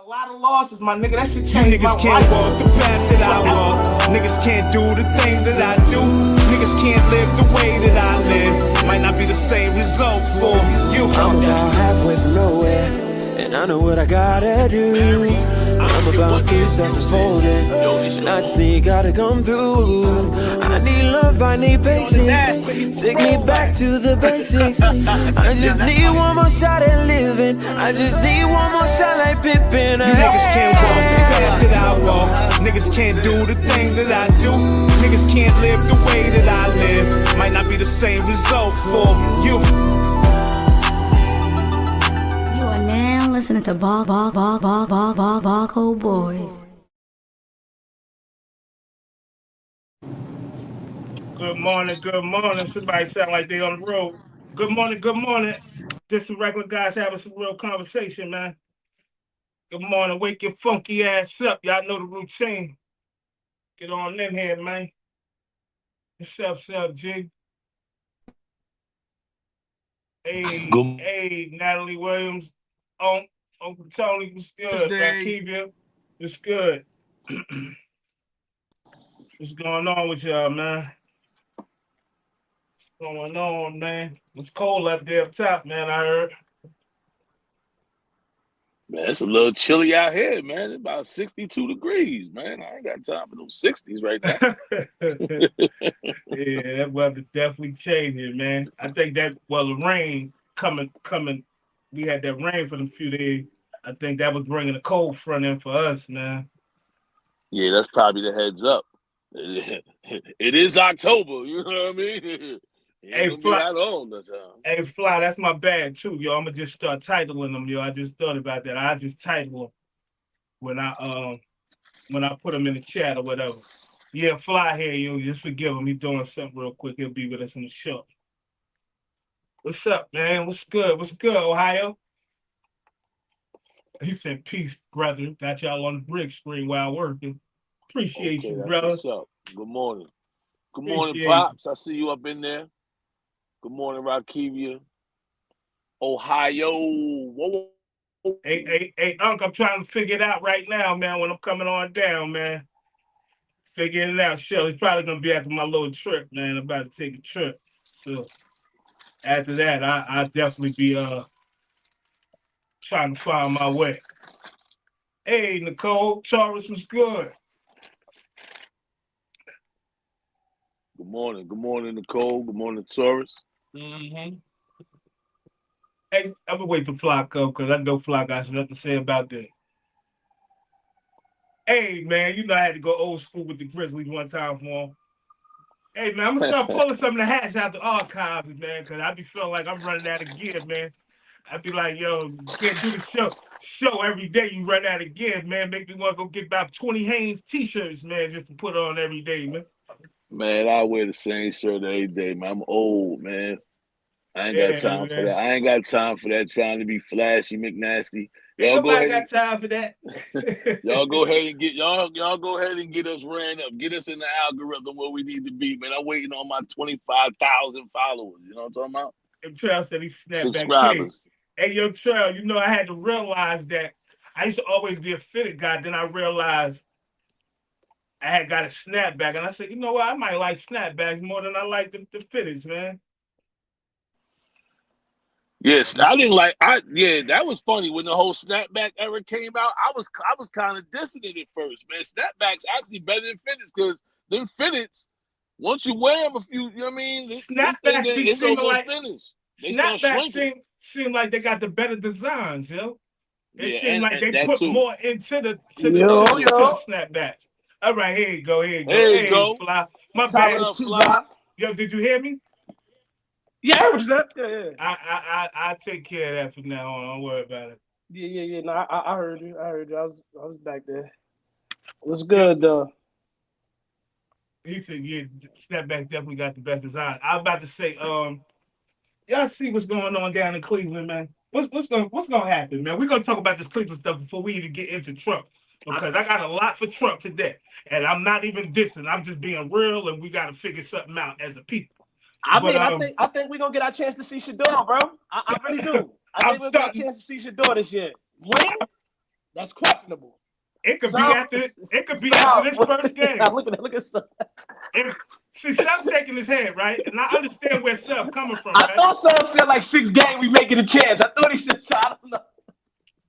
A lot of losses, my nigga. That shit You changed my niggas can't life. walk the path that I walk. Niggas can't do the things that I do. Niggas can't live the way that I live. Might not be the same result for you. I'm about halfway from nowhere, and I know what I gotta do. I'm about peace that's unfolding, and I just need God to come through. I need love, I need patience. Take me back to the basics. I just need one more shot at living. I just need one more shot like Pippin. You niggas can't walk the path that I walk. Niggas can't do the things that I do. Niggas can't live the way that I live. Might not be the same result for you. You are now listening to Barco Boys. Good morning, good morning. Somebody sound like they on the road. Good morning, good morning. Just some regular guys having some real conversation, man. Good morning. Wake your funky ass up. Y'all know the routine. Get on in here, man. What's up, G? Hey, Natalie Williams. Uncle Tony, what's good? Rakivia, what's good? What's going on with y'all, man? What's going on, man? It's cold up there up top, man, I heard. Man, it's a little chilly out here, man. It's about 62 degrees, man. I ain't got time for those 60s right now. Yeah, that weather definitely changing, man. I think that, the rain coming, we had that rain for them few days. I think that was bringing a cold front in for us, man. Yeah, that's probably the heads up. It is October, you know what I mean? Hey, Fly. Hey, Fly, that's my bad, too, yo. I'm going to just start titling them, yo. I just thought about that. I just title them when I put them in the chat or whatever. Yeah, Fly here, yo. Just forgive him. He's doing something real quick. He'll be with us in the show. What's up, man? What's good? What's good, Ohio? He said, peace, brother. Got y'all on the brick screen while working. Appreciate you, brother. What's up? Good morning. Good morning, Pops. I see you up in there. Good morning, Rakivia. Ohio. Whoa. Hey, Unc, I'm trying to figure it out right now, man, when I'm coming on down, man. Figuring it out. Shelly's probably going to be after my little trip, man. I'm about to take a trip. So after that, I'll definitely be trying to find my way. Hey, Nicole, Taurus was good. Good morning. Good morning, Nicole. Good morning, Taurus. Mm-hmm. Hey, I'm gonna wait till Fly come because I know Fly got something to say about that. Hey, man, you know I had to go old school with the Grizzlies one time for them. Hey, man, I'm gonna start pulling some of the hats out the archives, man, because I be feeling like I'm running out of gear, man. I be like, yo, you can't do the show every day. You run out of gear, man. Make me want to go get about 20 Hanes t-shirts, man, just to put on every day, man. Man, I wear the same shirt every day, man. I'm old, man. I ain't got time for that. I ain't got time for that trying to be flashy, McNasty. Y'all go ahead. Got time for that. y'all go ahead and get y'all go ahead and get us ran up. Get us in the algorithm where we need to be, man. I'm waiting on my 25,000 followers. You know what I'm talking about? And Trail said he snapped subscribers. Back. Hey, yo, Trail, you know I had to realize that I used to always be a fitted guy. Then I realized I had got a snapback, and I said, you know what? I might like snapbacks more than I like the fitteds, man. Yes, I didn't like. That was funny when the whole snapback era came out. I was kind of dissing it at first, man. Snapbacks actually better than fitteds because them fitteds, once you wear them a few, you know what I mean. Snapbacks be seeming like snapbacks seem like they got the better designs, yo. It seems like they put too. more into the snapbacks. All right, here you go. Hey, Fly. My bad, Fly. Yo, did you hear me? Yeah, I heard you that. Yeah. I take care of that from now on. Don't worry about it. Yeah. No, I heard you. I was back there. It was good though. He said, "Yeah, snapbacks definitely got the best design." I was about to say, y'all see what's going on down in Cleveland, man? What's gonna happen, man? We're gonna talk about this Cleveland stuff before we even get into Trump, because I got a lot for Trump today, and I'm not even dissing. I'm just being real, and we got to figure something out as a people. I think we're gonna get our chance to see Shador, bro. I really do. I think we're gonna get a chance to see Shador this year. When? That's questionable. It could be after this first game. Look at Sub. See, Sub's shaking his head, right? And I understand where Sub coming from, I right? thought Sub said like 6 games we making a chance. I thought he said, so I don't know.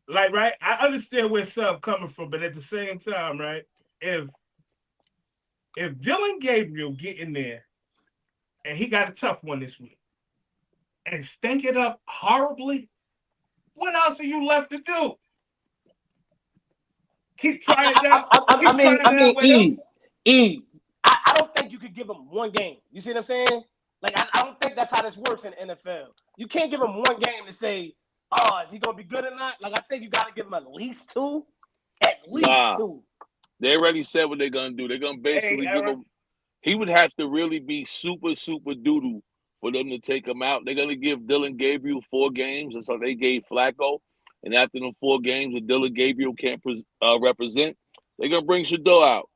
Like, right? I understand where Sub coming from, but at the same time, right? If Dylan Gabriel get in there and he got a tough one this week and stink it up horribly, what else are you left to do? Keep trying it out. I don't think you could give him 1 game. You see what I'm saying? Like, I don't think that's how this works in the NFL. You can't give him 1 game to say, oh, is he going to be good or not? Like, I think you got to give him at least 2. At least 2. They already said what they're going to do. They're going to basically give him – he would have to really be super, super doo-doo for them to take him out. They're going to give Dylan Gabriel 4 games, and so they gave Flacco. And after them 4 games that Dylan Gabriel can't represent, they're going to bring Shador out.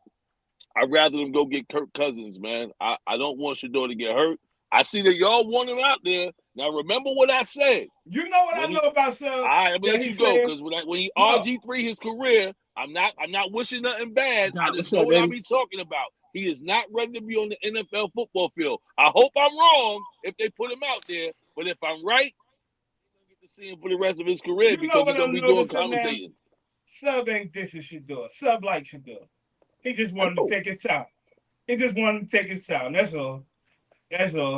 I'd rather them go get Kirk Cousins, man. I don't want Shador to get hurt. I see that y'all want him out there. Now, remember what I said. You know what I know about Sub? I'm going to let you go because when he RG3 his career, I'm not wishing nothing bad. I just know what I be talking about. He is not ready to be on the NFL football field. I hope I'm wrong if they put him out there. But if I'm right, see him for the rest of his career because he's going to be doing commentating. Sub ain't dissing Shador. Sub like Shador. He just wanted to take his time. That's all.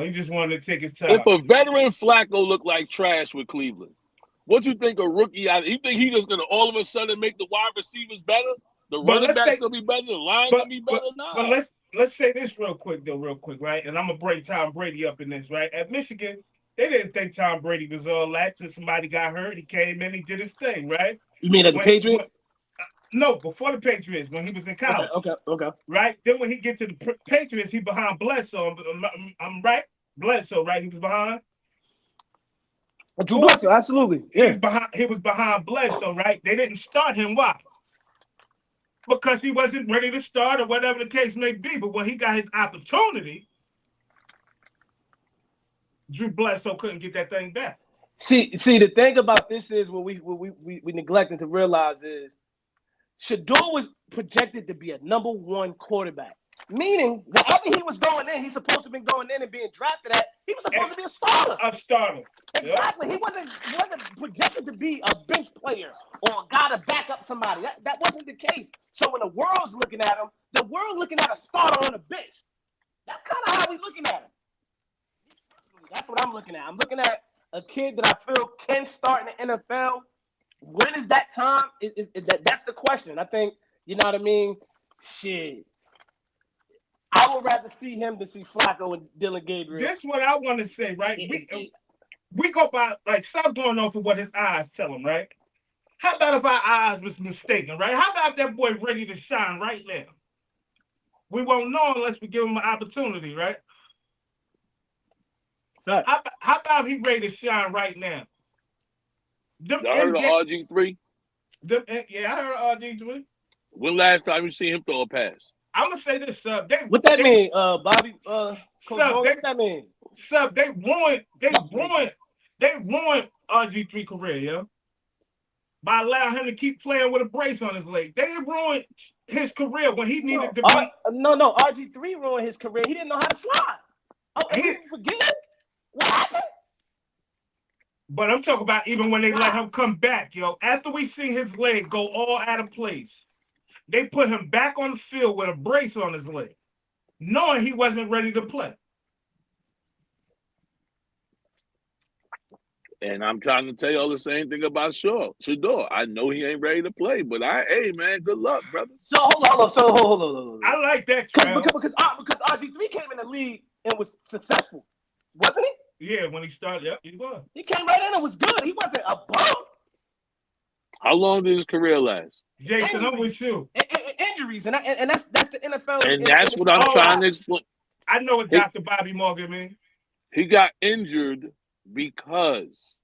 He just wanted to take his time. If a veteran Flacco looked like trash with Cleveland, what you think a rookie out? You think he's just going to all of a sudden make the wide receivers better? The running back's going to be better? The line going to be better? But let's say this real quick, right? And I'm going to bring Tom Brady up in this, right? At Michigan, they didn't think Tom Brady was all that till somebody got hurt. He came in, he did his thing, right? You mean at the Patriots? No, before the Patriots, when he was in college. Okay. Right? Then when he get to the Patriots, he behind Bledsoe. I'm right? Bledsoe, right? He was behind? Drew Bledsoe, absolutely. Yeah. He was behind Bledsoe, right? They didn't start him. Why? Because he wasn't ready to start or whatever the case may be. But when he got his opportunity, Drew Bledsoe couldn't get that thing back. See, the thing about this is what we neglecting to realize is Shador was projected to be a #1 quarterback. Meaning, wherever he was going in, he's supposed to have been going in and being drafted at. He was supposed to be a starter. A starter. Exactly. Yep. He wasn't projected to be a bench player or a guy to back up somebody. That wasn't the case. So when the world's looking at him, the world looking at a starter on the bench. That's kind of how we looking at him. That's what I'm looking at. I'm looking at a kid that I feel can start in the NFL. When is that time? That's the question. I think, you know what I mean? Shit. I would rather see him than see Flacco and Dylan Gabriel. That's what I want to say, right? We go by, like, stop going off of what his eyes tell him, right? How about if our eyes was mistaken, right? How about that boy ready to shine right now? We won't know unless we give him an opportunity, right? Right. How about if he ready to shine right now? Y'all heard of RG3? Yeah, I heard of RG3. When last time you see him throw a pass? I'm gonna say this, Sub. What that mean, Bobby? Sub, what that mean? Sub, they ruined RG3 career, yo. By allowing him to keep playing with a brace on his leg. They ruined his career when he needed to be. No, RG3 ruined his career. He didn't know how to slide. Oh, he forget? What happened? But I'm talking about even when they let him come back, yo. After we see his leg go all out of place, they put him back on the field with a brace on his leg, knowing he wasn't ready to play. And I'm trying to tell y'all the same thing about Shador. I know he ain't ready to play, but hey, man, good luck, brother. So hold on. I like that, because RG3 came in the league and was successful, wasn't he? Yeah, when he started, yep, he was. He came right in and was good. He wasn't a bum. How long did his career last? Jason, I'm with you. Injuries, and that's the NFL. And that's what I'm trying to explain. I know what Dr. Bobby Morgan means. He got injured because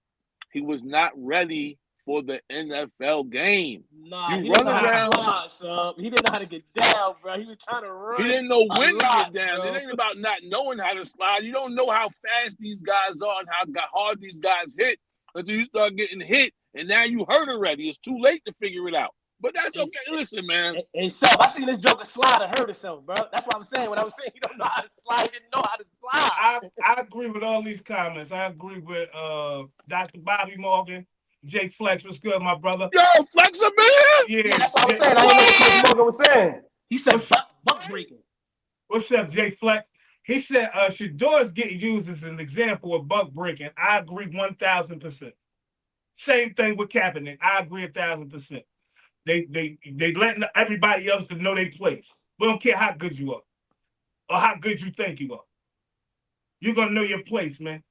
he was not ready for the NFL game. Nah, he didn't know how to get down, bro. He was trying to run. He didn't know when to get down. Bro. It ain't about not knowing how to slide. You don't know how fast these guys are and how hard these guys hit until you start getting hit and now you hurt already. It's too late to figure it out. But that's okay. Listen, man. Hey, so I seen this joker slide and hurt himself, bro. That's what I was saying. When I was saying he don't know how to slide, he didn't know how to slide. I agree with all these comments. I agree with Dr. Bobby Morgan, Jay Flex. What's good, my brother? Yo, Flex a man. Yeah, that's what I was saying. I didn't know what Chris Morgan was saying. He said buck breaking. What's up, Jay Flex? He said Shador is getting used as an example of buck breaking. I agree 1,000%. Same thing with Kaepernick. I agree 1,000%. They letting everybody else to know their place. We don't care how good you are or how good you think you are. You're gonna know your place, man.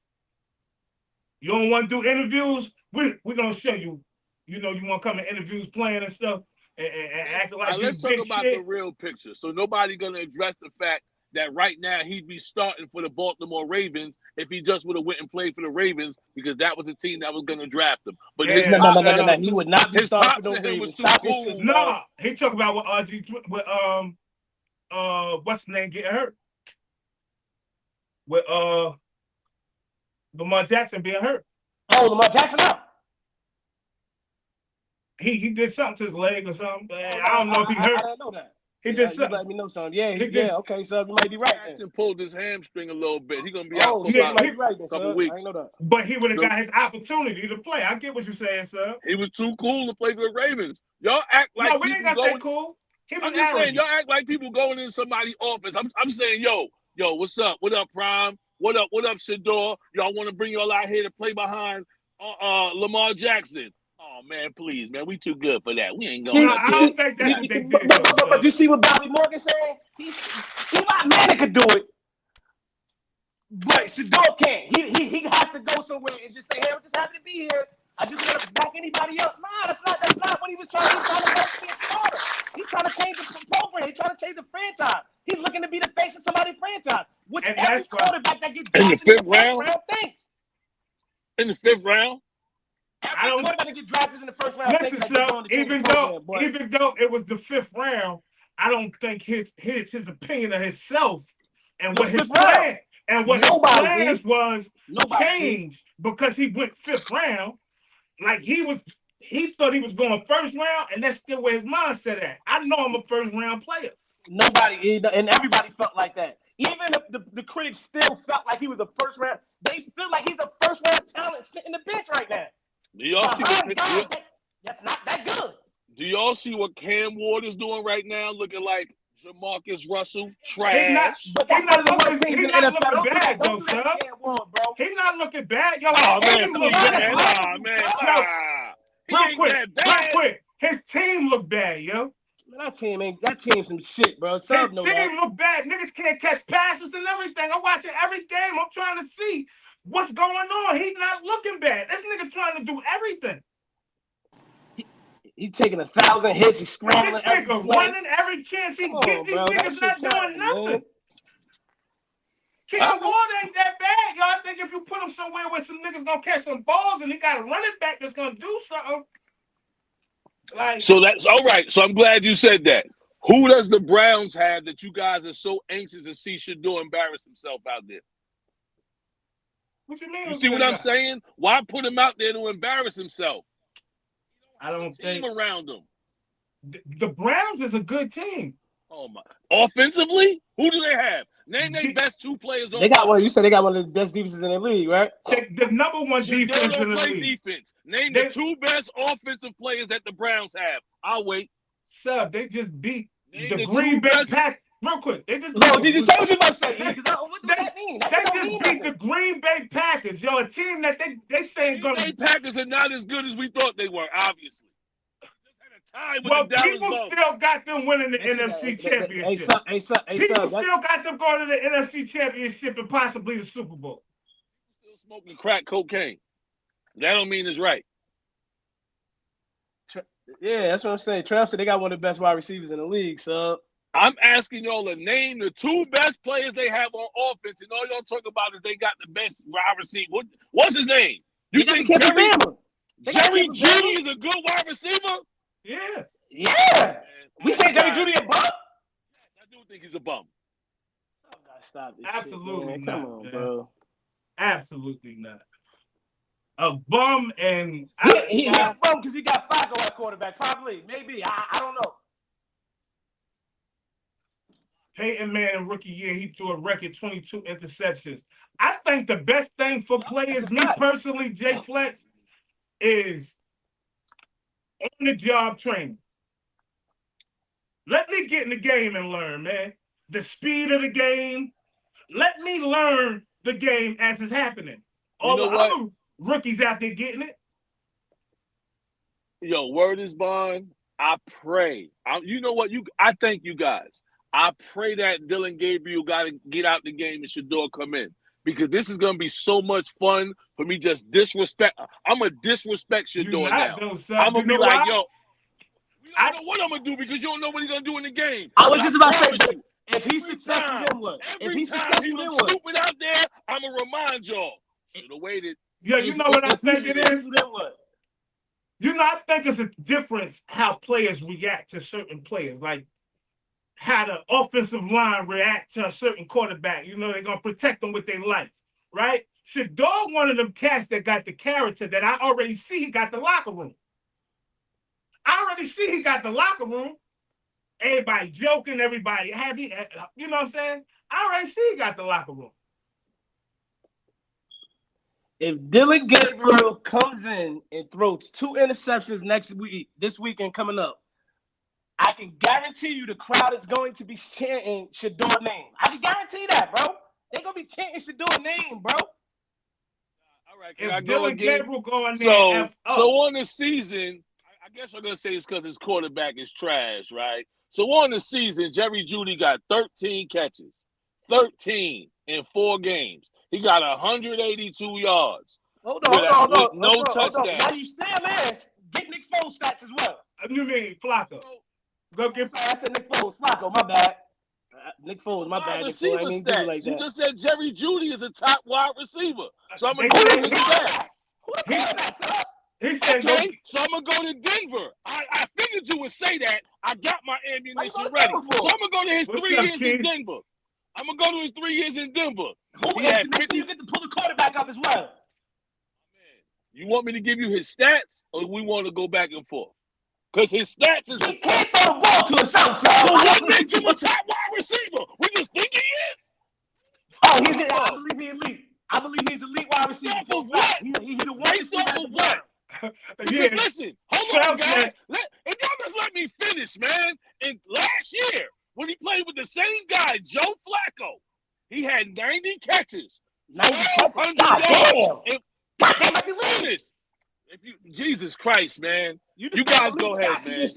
You don't want to do interviews? We're gonna show you. You know, you want to come to interviews playing and stuff and acting like let's talk about the real picture. So nobody gonna address the fact that right now he'd be starting for the Baltimore Ravens if he just would have went and played for the Ravens because that was the team that was going to draft him. But no, he would not be starting for the Ravens. No, he talking about with what's the name getting hurt? With Lamar Jackson being hurt. Oh, Lamar Jackson out. He did something to his leg or something. I don't know if he hurt. I didn't know that. He did something. Let me know something. Yeah, okay, so you might be right. Jackson pulled his hamstring a little bit. He's gonna be out for a couple weeks. I know that. But he would have got his opportunity to play. I get what you're saying, sir. He was too cool to play for the Ravens. Y'all act like no, we ain't gonna say cool. I'm just saying, y'all act like people going in somebody's office. I'm saying, yo, what's up? What up, Prime? What up, Shador? Y'all want to bring y'all out here to play behind Lamar Jackson? Oh, man, please, man. We too good for that. We ain't going I don't think that's what they did. But you see what Bobby Morgan saying? Eli Manning could do it. But Shador can't. He has to go somewhere and just say, hey, I'm just happy to be here. I just want to back anybody else. Nah, that's not what he was trying to do. He's trying to be a starter. He's trying to change the program. He's trying to change the franchise. He's looking to be the face of somebody's franchise. Which every quarterback that gets in the fifth round thinks. In the fifth round? I don't want to get drafted in the first round. Listen, so even though it was the fifth round, I don't think his opinion of himself and what his plan and what his plans was changed because he went fifth round. Like he thought he was going first round, and that's still where his mindset at. I know I'm a first round player. Nobody and everybody felt like that. Even if the critics still felt like he was a first round, they feel like he's a first round talent sitting the bench right now. Do y'all see that's not that good. Do y'all see what Cam Ward is doing right now? Looking like Jamarcus Russell, trash. He's not looking bad though, sir. He's not looking bad. Yo, his team look bad. Real quick. His team look bad, yo. Man, that team some shit, bro. His team look bad. Niggas can't catch passes and everything. I'm watching every game. I'm trying to see what's going on. He's not looking bad. This nigga trying to do everything. He taking 1,000 hits. He's scrambling. This nigga running every chance he gets. These niggas not doing nothing. Cam Ward ain't that bad, y'all. I think if you put him somewhere where some niggas gonna catch some balls and he got a running back that's gonna do something. Like, so that's all right. So I'm glad you said that. Who does the Browns have that you guys are so anxious to see Shador embarrass himself out there? What you mean? You see what I'm saying? Why put him out there to embarrass himself? I don't think team around him. The Browns is a good team. Oh my! Offensively, who do they have? Name their best two players on. They got one. You said they got one of the best defenses in the league, right? The number one defense in the league. Defense. Name the two best offensive players that the Browns have. I'll wait. Sub, they just beat the Green Bay Packers. Real quick, they just did you say what you about to say? What does that mean? They just beat the Green Bay Packers. Yo, a team that they say is going to. The Packers are not as good as we thought they were. Obviously. Well, people still got them winning the NFC Championship. People still got them going to the NFC Championship and possibly the Super Bowl. Still smoking crack cocaine. That don't mean it's right. Yeah, that's what I'm saying. Trail said they got one of the best wide receivers in the league, so. I'm asking y'all to name the two best players they have on offense, and all y'all talk about is they got the best wide receiver. What's his name? You think Jerry Jeudy is a good wide receiver? Yeah. Yeah. We say Jerry Jeudy a bum? Yes, I do think he's a bum. Stop this Absolutely shit, not. Come on, bro. Absolutely not. a bum and He a bum because he got Flacco at quarterback. Probably, maybe. I don't know. Peyton Manning rookie year, he threw a record 22 interceptions. I think the best thing for players, me personally, Jay Flex, is on the job training. Let me get in the game and learn, man. The speed of the game. Let me learn the game as it's happening. All the other rookies out there getting it. Yo, word is bond. I pray. You know what? I thank you guys. I pray that Dylan Gabriel got to get out the game and Shador come in, because this is going to be so much fun for me. Just disrespect. I'm going to disrespect Shador now. I'm going to be like, yo, we don't know what I'm going to do because you don't know what he's going to do in the game. I was just about to say, if he's successful, then what? Every time he looks stupid out there, I'm going to remind y'all. Should have waited. Yeah, you know what I think it is? You know, I think it's a difference how players react to certain players. Like, how the offensive line react to a certain quarterback. You know, they're going to protect them with their life, right? Shador, one of them cats that got the character that I already see he got the locker room. I already see he got the locker room. Everybody joking, everybody happy. You know what I'm saying? I already see he got the locker room. If Dylan Gabriel comes in and throws 2 interceptions this weekend coming up, I can guarantee you the crowd is going to be chanting Shador's name. I can guarantee that, bro. They're going to be chanting Shador's name, bro. All right, can I go Dylan again? Gabriel going there, so on the season, I guess I'm going to say it's because his quarterback is trash, right? So on the season, Jerry Jeudy got 13 catches, 13 in 4 games. He got 182 yards. Hold on. No touchdowns. Now you still is. Get Nick Foles stats as well. You mean Flacco? Go get. I said Nick Foles. Flacco, my bad. Nick Foles, my bad. Receiver stats. Like you just said Jerry Jeudy is a top wide receiver. So I'm going They to said go to his stats. He said, okay, so I'm going to go to Denver. I figured you would say that. I got my ammunition ready. So I'm going to go to his 3 years in Denver. I'm going to go to his 3 years in Denver. You get to pull the quarterback up as well. Man, you want me to give you his stats, or we want to go back and forth? Because his stats is... He can't throw the ball to himself, so what makes him a top wide receiver? We just think he is? Oh, I believe he's elite. I believe he's elite wide receiver. Based off of what? He the one Based off of what? Because listen, hold on, guys. And y'all just let me finish, man. And last year, when he played with the same guy, Joe Flacco, he had 90 catches, 1,200 yards. If you, Jesus Christ, man. You guys go ahead, man.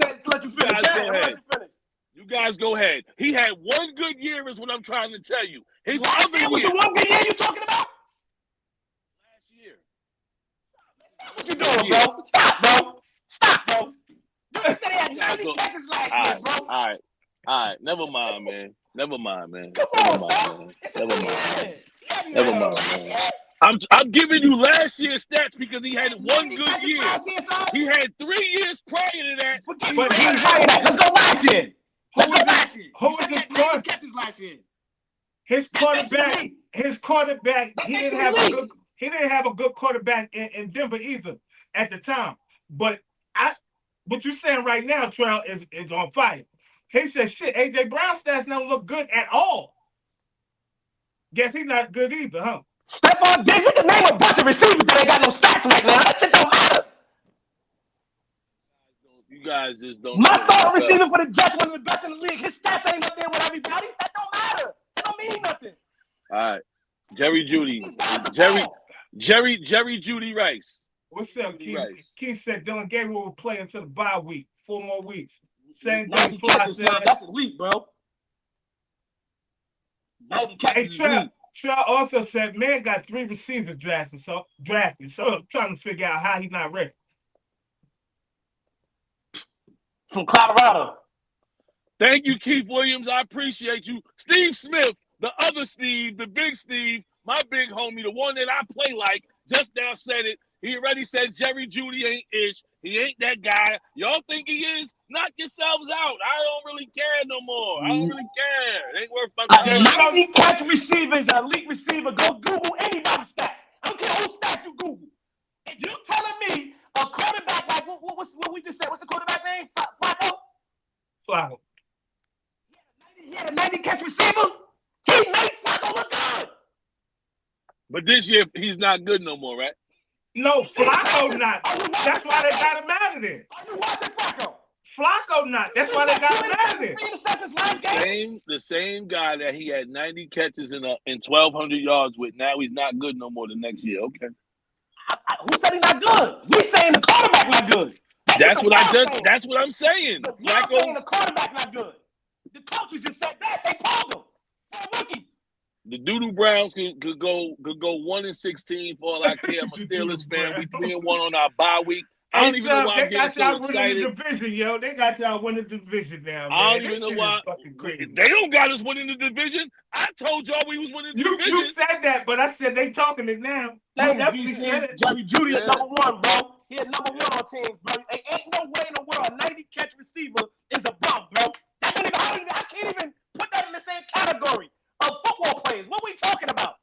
You guys go ahead. He had one good year is what I'm trying to tell you. His other year. Was the one good year you talking about? Last year. What you doing, bro? Stop, bro. You said he had 90 catches last year, bro. All right. Never mind, man. Never mind, man. I'm giving you last year's stats because he had one good year. He had 3 years prior to that. Let's go last year. Who was his quarterback? His quarterback. He didn't have a good quarterback in Denver either at the time. But what you're saying right now, Trell, is on fire. He said, shit, AJ Brown stats don't look good at all. Guess he's not good either, huh? Stephon Diggs, you can name a bunch of receivers that ain't got no stats right now. That shit don't matter. You guys just don't. My starting receiver for the Jets, one of the best in the league. His stats ain't up there with everybody. That don't matter. That don't mean nothing. All right. Jerry Jeudy. Jerry Jeudy Rice. What's up, Keith? Keith said Dylan Gabriel will play until the bye week. 4 more weeks. Same thing Fly said. That's elite, bro. 90 catches is elite. Trell also said, man got 3 receivers drafted. So I'm trying to figure out how he's not ready. From Colorado. Thank you, Keith Williams. I appreciate you. Steve Smith, the other Steve, the big Steve, my big homie, the one that I play like, just now said it. He already said Jerry Jeudy ain't ish. He ain't that guy. Y'all think he is? Knock yourselves out. I don't really care no more. I don't really care. It ain't worth my time. 90 catch receivers, elite receiver. Go Google anybody's stats. I don't care whose stats you Google. If You telling me a quarterback like what we just said? What's the quarterback name? Flacco? Flacco. He had a 90 catch receiver. He made Flacco look good. But this year he's not good no more, right? No, Flacco not. That's why they got him out of there. Are you watching Flacco? Flacco not. That's why they got him out of there. The same guy that he had 90 catches in 1,200 yards with. Now he's not good no more the next year. Okay. Who said he's not good? We saying the quarterback not good. That's what I'm saying. Y'all saying the quarterback not good. The coaches just said that. They pulled him for a rookie. The Doodoo Browns could go 1-16 for all I care. I'm a Steelers fan. We 3-1 on our bye week. I don't even know why I'm getting so excited. Winning the division, yo. They got y'all winning the division now, man. I don't even know why. They don't got us winning the division. I told y'all we was winning the division. You said that, but I said they talking it now. Definitely said it. Jerry Judy is number one, bro. He is number one on teams, bro. Ain't no way in the world a 90 catch receiver is a bum, bro. That nigga, I can't even put that in the same category of football players. What we talking about?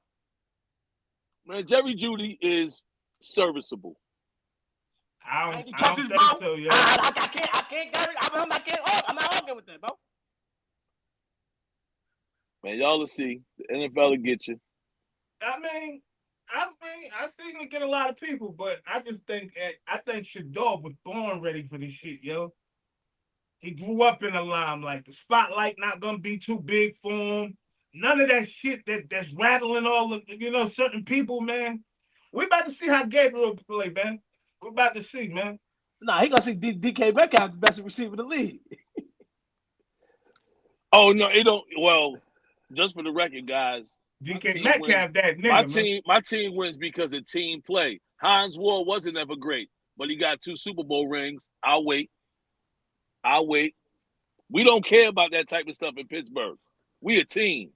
Man, Jerry Judy is serviceable. I don't think so, yo. I can't, Gary. I'm not arguing with that, bro. Man, y'all will see. The NFL will get you. I mean, I seen him get a lot of people, but I just think Shador was born ready for this shit, yo. He grew up in the limelight. The spotlight not gonna be too big for him. None of that shit that's rattling all of certain people, man. We about to see how Gabriel play, man. We're about to see, man. Nah, he gonna see DK Metcalf the best receiver in the league. Oh no, it don't. Well, just for the record, guys. DK Metcalf, that nigga. My team wins because of team play. Hines Ward wasn't ever great, but he got 2 Super Bowl rings. I'll wait. We don't care about that type of stuff in Pittsburgh. We a team.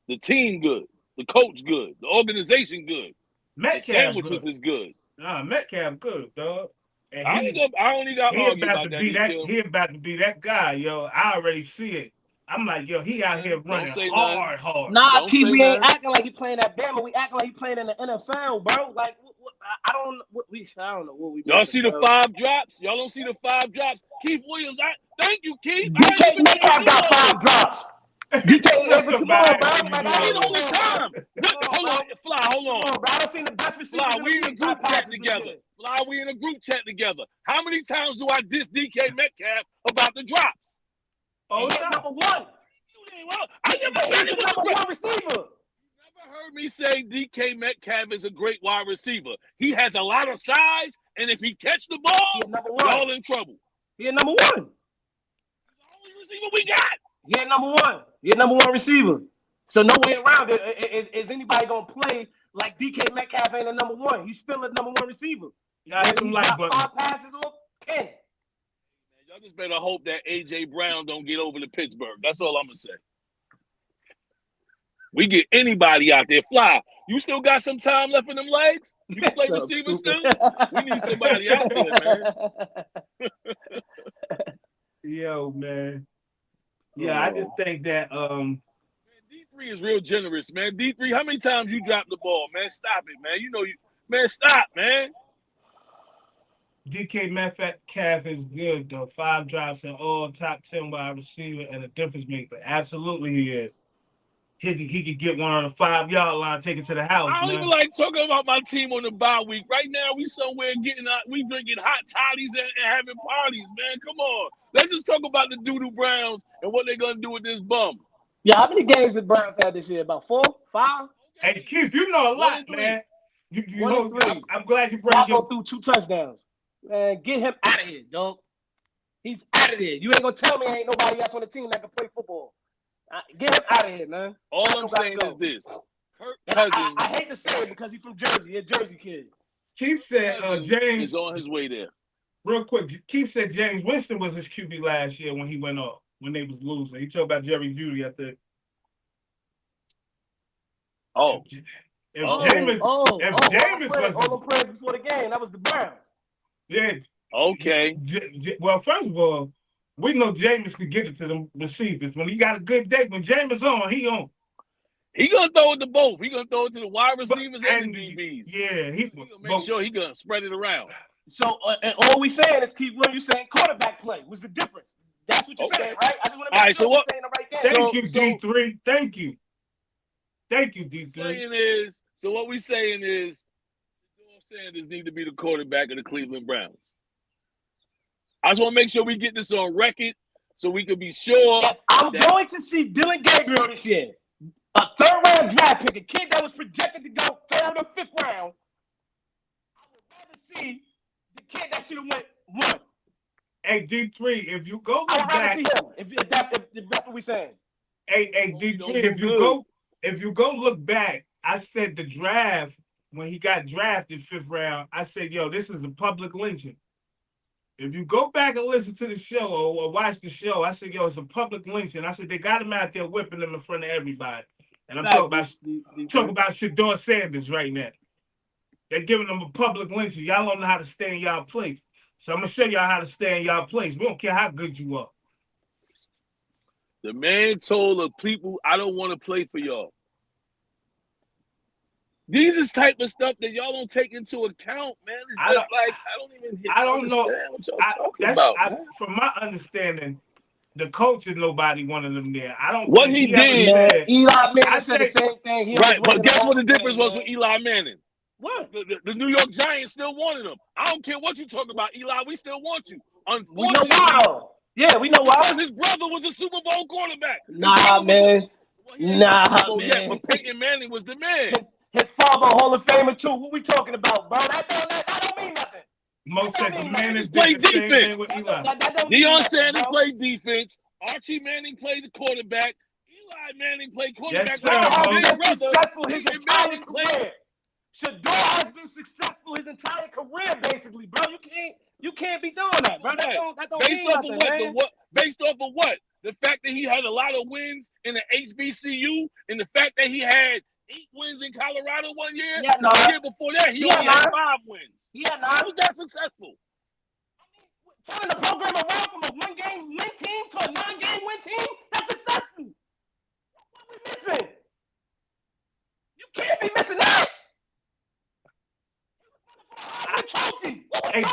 The team good. The coach good. The organization good. Metcalf the sandwiches is good. Nah, Metcalf good, dog. And I only got argue about that. He about to be that guy, yo. I already see it. I'm like, yo, he out here running hard. Nah, Keith, we ain't acting like he playing at Bama. We acting like he playing in the NFL, bro. Like, I don't know what we. Y'all see the 5 drops? Y'all don't see the 5 drops? Keith Williams, thank you, Keith. DK Metcalf got 5 drops. DK able all the time. Hold on, Fly, hold on. Bro, I done seen the best receiver. Fly, we in a group chat together. Fly, we in a group chat together. How many times do I diss DK Metcalf about the drops? Oh, he's number one. I never said he was number one receiver. You never heard me say DK Metcalf is a great wide receiver. He has a lot of size, and if he catch the ball, y'all in trouble. He number one. He's the only receiver we got. He number one. He number one receiver. So no way around it. Is anybody gonna play like DK Metcalf ain't a number one? He's still a number one receiver. Yeah, hit them like buttons. 5 passes off 10. Y'all just better hope that A.J. Brown don't get over to Pittsburgh. That's all I'm going to say. We get anybody out there. Fly, you still got some time left in them legs? You can play receiver still? We need somebody out there, man. Yo, man. Yeah, I just think that man, D3 is real generous, man. D3, how many times you dropped the ball, man? Stop it, man. Man, stop, man. DK Metcalf is good, though. 5 drops and all top 10 wide receiver and a difference maker. Absolutely, he is. He could get one on the 5-yard line, take it to the house. I don't even like talking about my team on the bye week. Right now, we somewhere we drinking hot toddies and having parties, man. Come on. Let's just talk about the Doodoo Browns and what they're going to do with this bum. Yeah, how many games did Browns have this year? About 4, 5? Hey, Keith, you know a lot, man. I'm glad you brought him through 2 touchdowns. Man, get him out of here, dog. He's out of here. You ain't going to tell me ain't nobody else on the team that can play football. Get him out of here, man. All I'm saying is this. Kirk Cousins. I hate to say it because he's from Jersey. He's a Jersey kid. Keith said James is on his way there. Real quick, Keith said James Winston was his QB last year when he went off, when they was losing. He talked about Jerry Judy, I think. Oh. If Jameis was all the praise before the game, that was the Browns. Yeah. Okay. Well, first of all, we know Jameis could get it to the receivers. When he got a good day, when Jameis on, he on. He gonna throw it to both. He gonna throw it to the wide receivers and the DBs. Yeah, he gonna make sure he gonna spread it around. So and all we saying is keep what you saying quarterback play. What's the difference? That's what you're saying, right? I just want to make sure we're saying the right thing. Thank you, D3. Thank you. Thank you, D3. So what we saying is, Sanders need to be the quarterback of the Cleveland Browns. I just want to make sure we get this on record so we can be sure. I'm going to see Dylan Gabriel this year. A third-round draft pick, a kid that was projected to go third or fifth round. I would rather see the kid that should have went one. Hey, D3, if you go I look would rather back, see him. If that's what we're saying. Hey, D3, if you go look back, I said the draft when he got drafted fifth round. I said, yo, this is a public lynching. If you go back and listen to the show or watch the show, I said, yo, it's a public lynching. I said they got him out there whipping him in front of everybody. And I'm talking about Shedeur Sanders right now. They're giving them a public lynching. Y'all don't know how to stay in y'all place. So I'm going to show y'all how to stay in y'all place. We don't care how good you are. The man told the people, I don't want to play for y'all. These is type of stuff that y'all don't take into account, man. It's just like, I don't know what y'all talking about. From my understanding, the coach is nobody wanted them there. I don't what think he did. Eli Manning said the same thing. Right, but guess what the difference was with Eli Manning? What? The New York Giants still wanted him. I don't care what you talk about, Eli. We still want you. We know why. Yeah, we know why. Because his brother was a Super Bowl quarterback. Nah, man. Man. But Peyton Manning was the man. His father, Hall of Famer too. What we talking about, bro? That don't mean nothing. Most of the Mannings played defense. Deion Sanders played defense. Archie Manning played the quarterback. Eli Manning played quarterback. Yes, sir. He's been successful his entire career. Shedeur has been successful his entire career, basically, bro. You can't be doing that, bro. That don't mean nothing, man. Based off of what? The fact that he had a lot of wins in the HBCU, and the fact that he had 8 wins in Colorado one year. Yeah, no. The year before that, he only had 5 wins. Yeah, no. How was that successful? Turning the program around from a 1-game win team to a 9-game win team, that's successful. What we missing? You can't be missing that. Hey,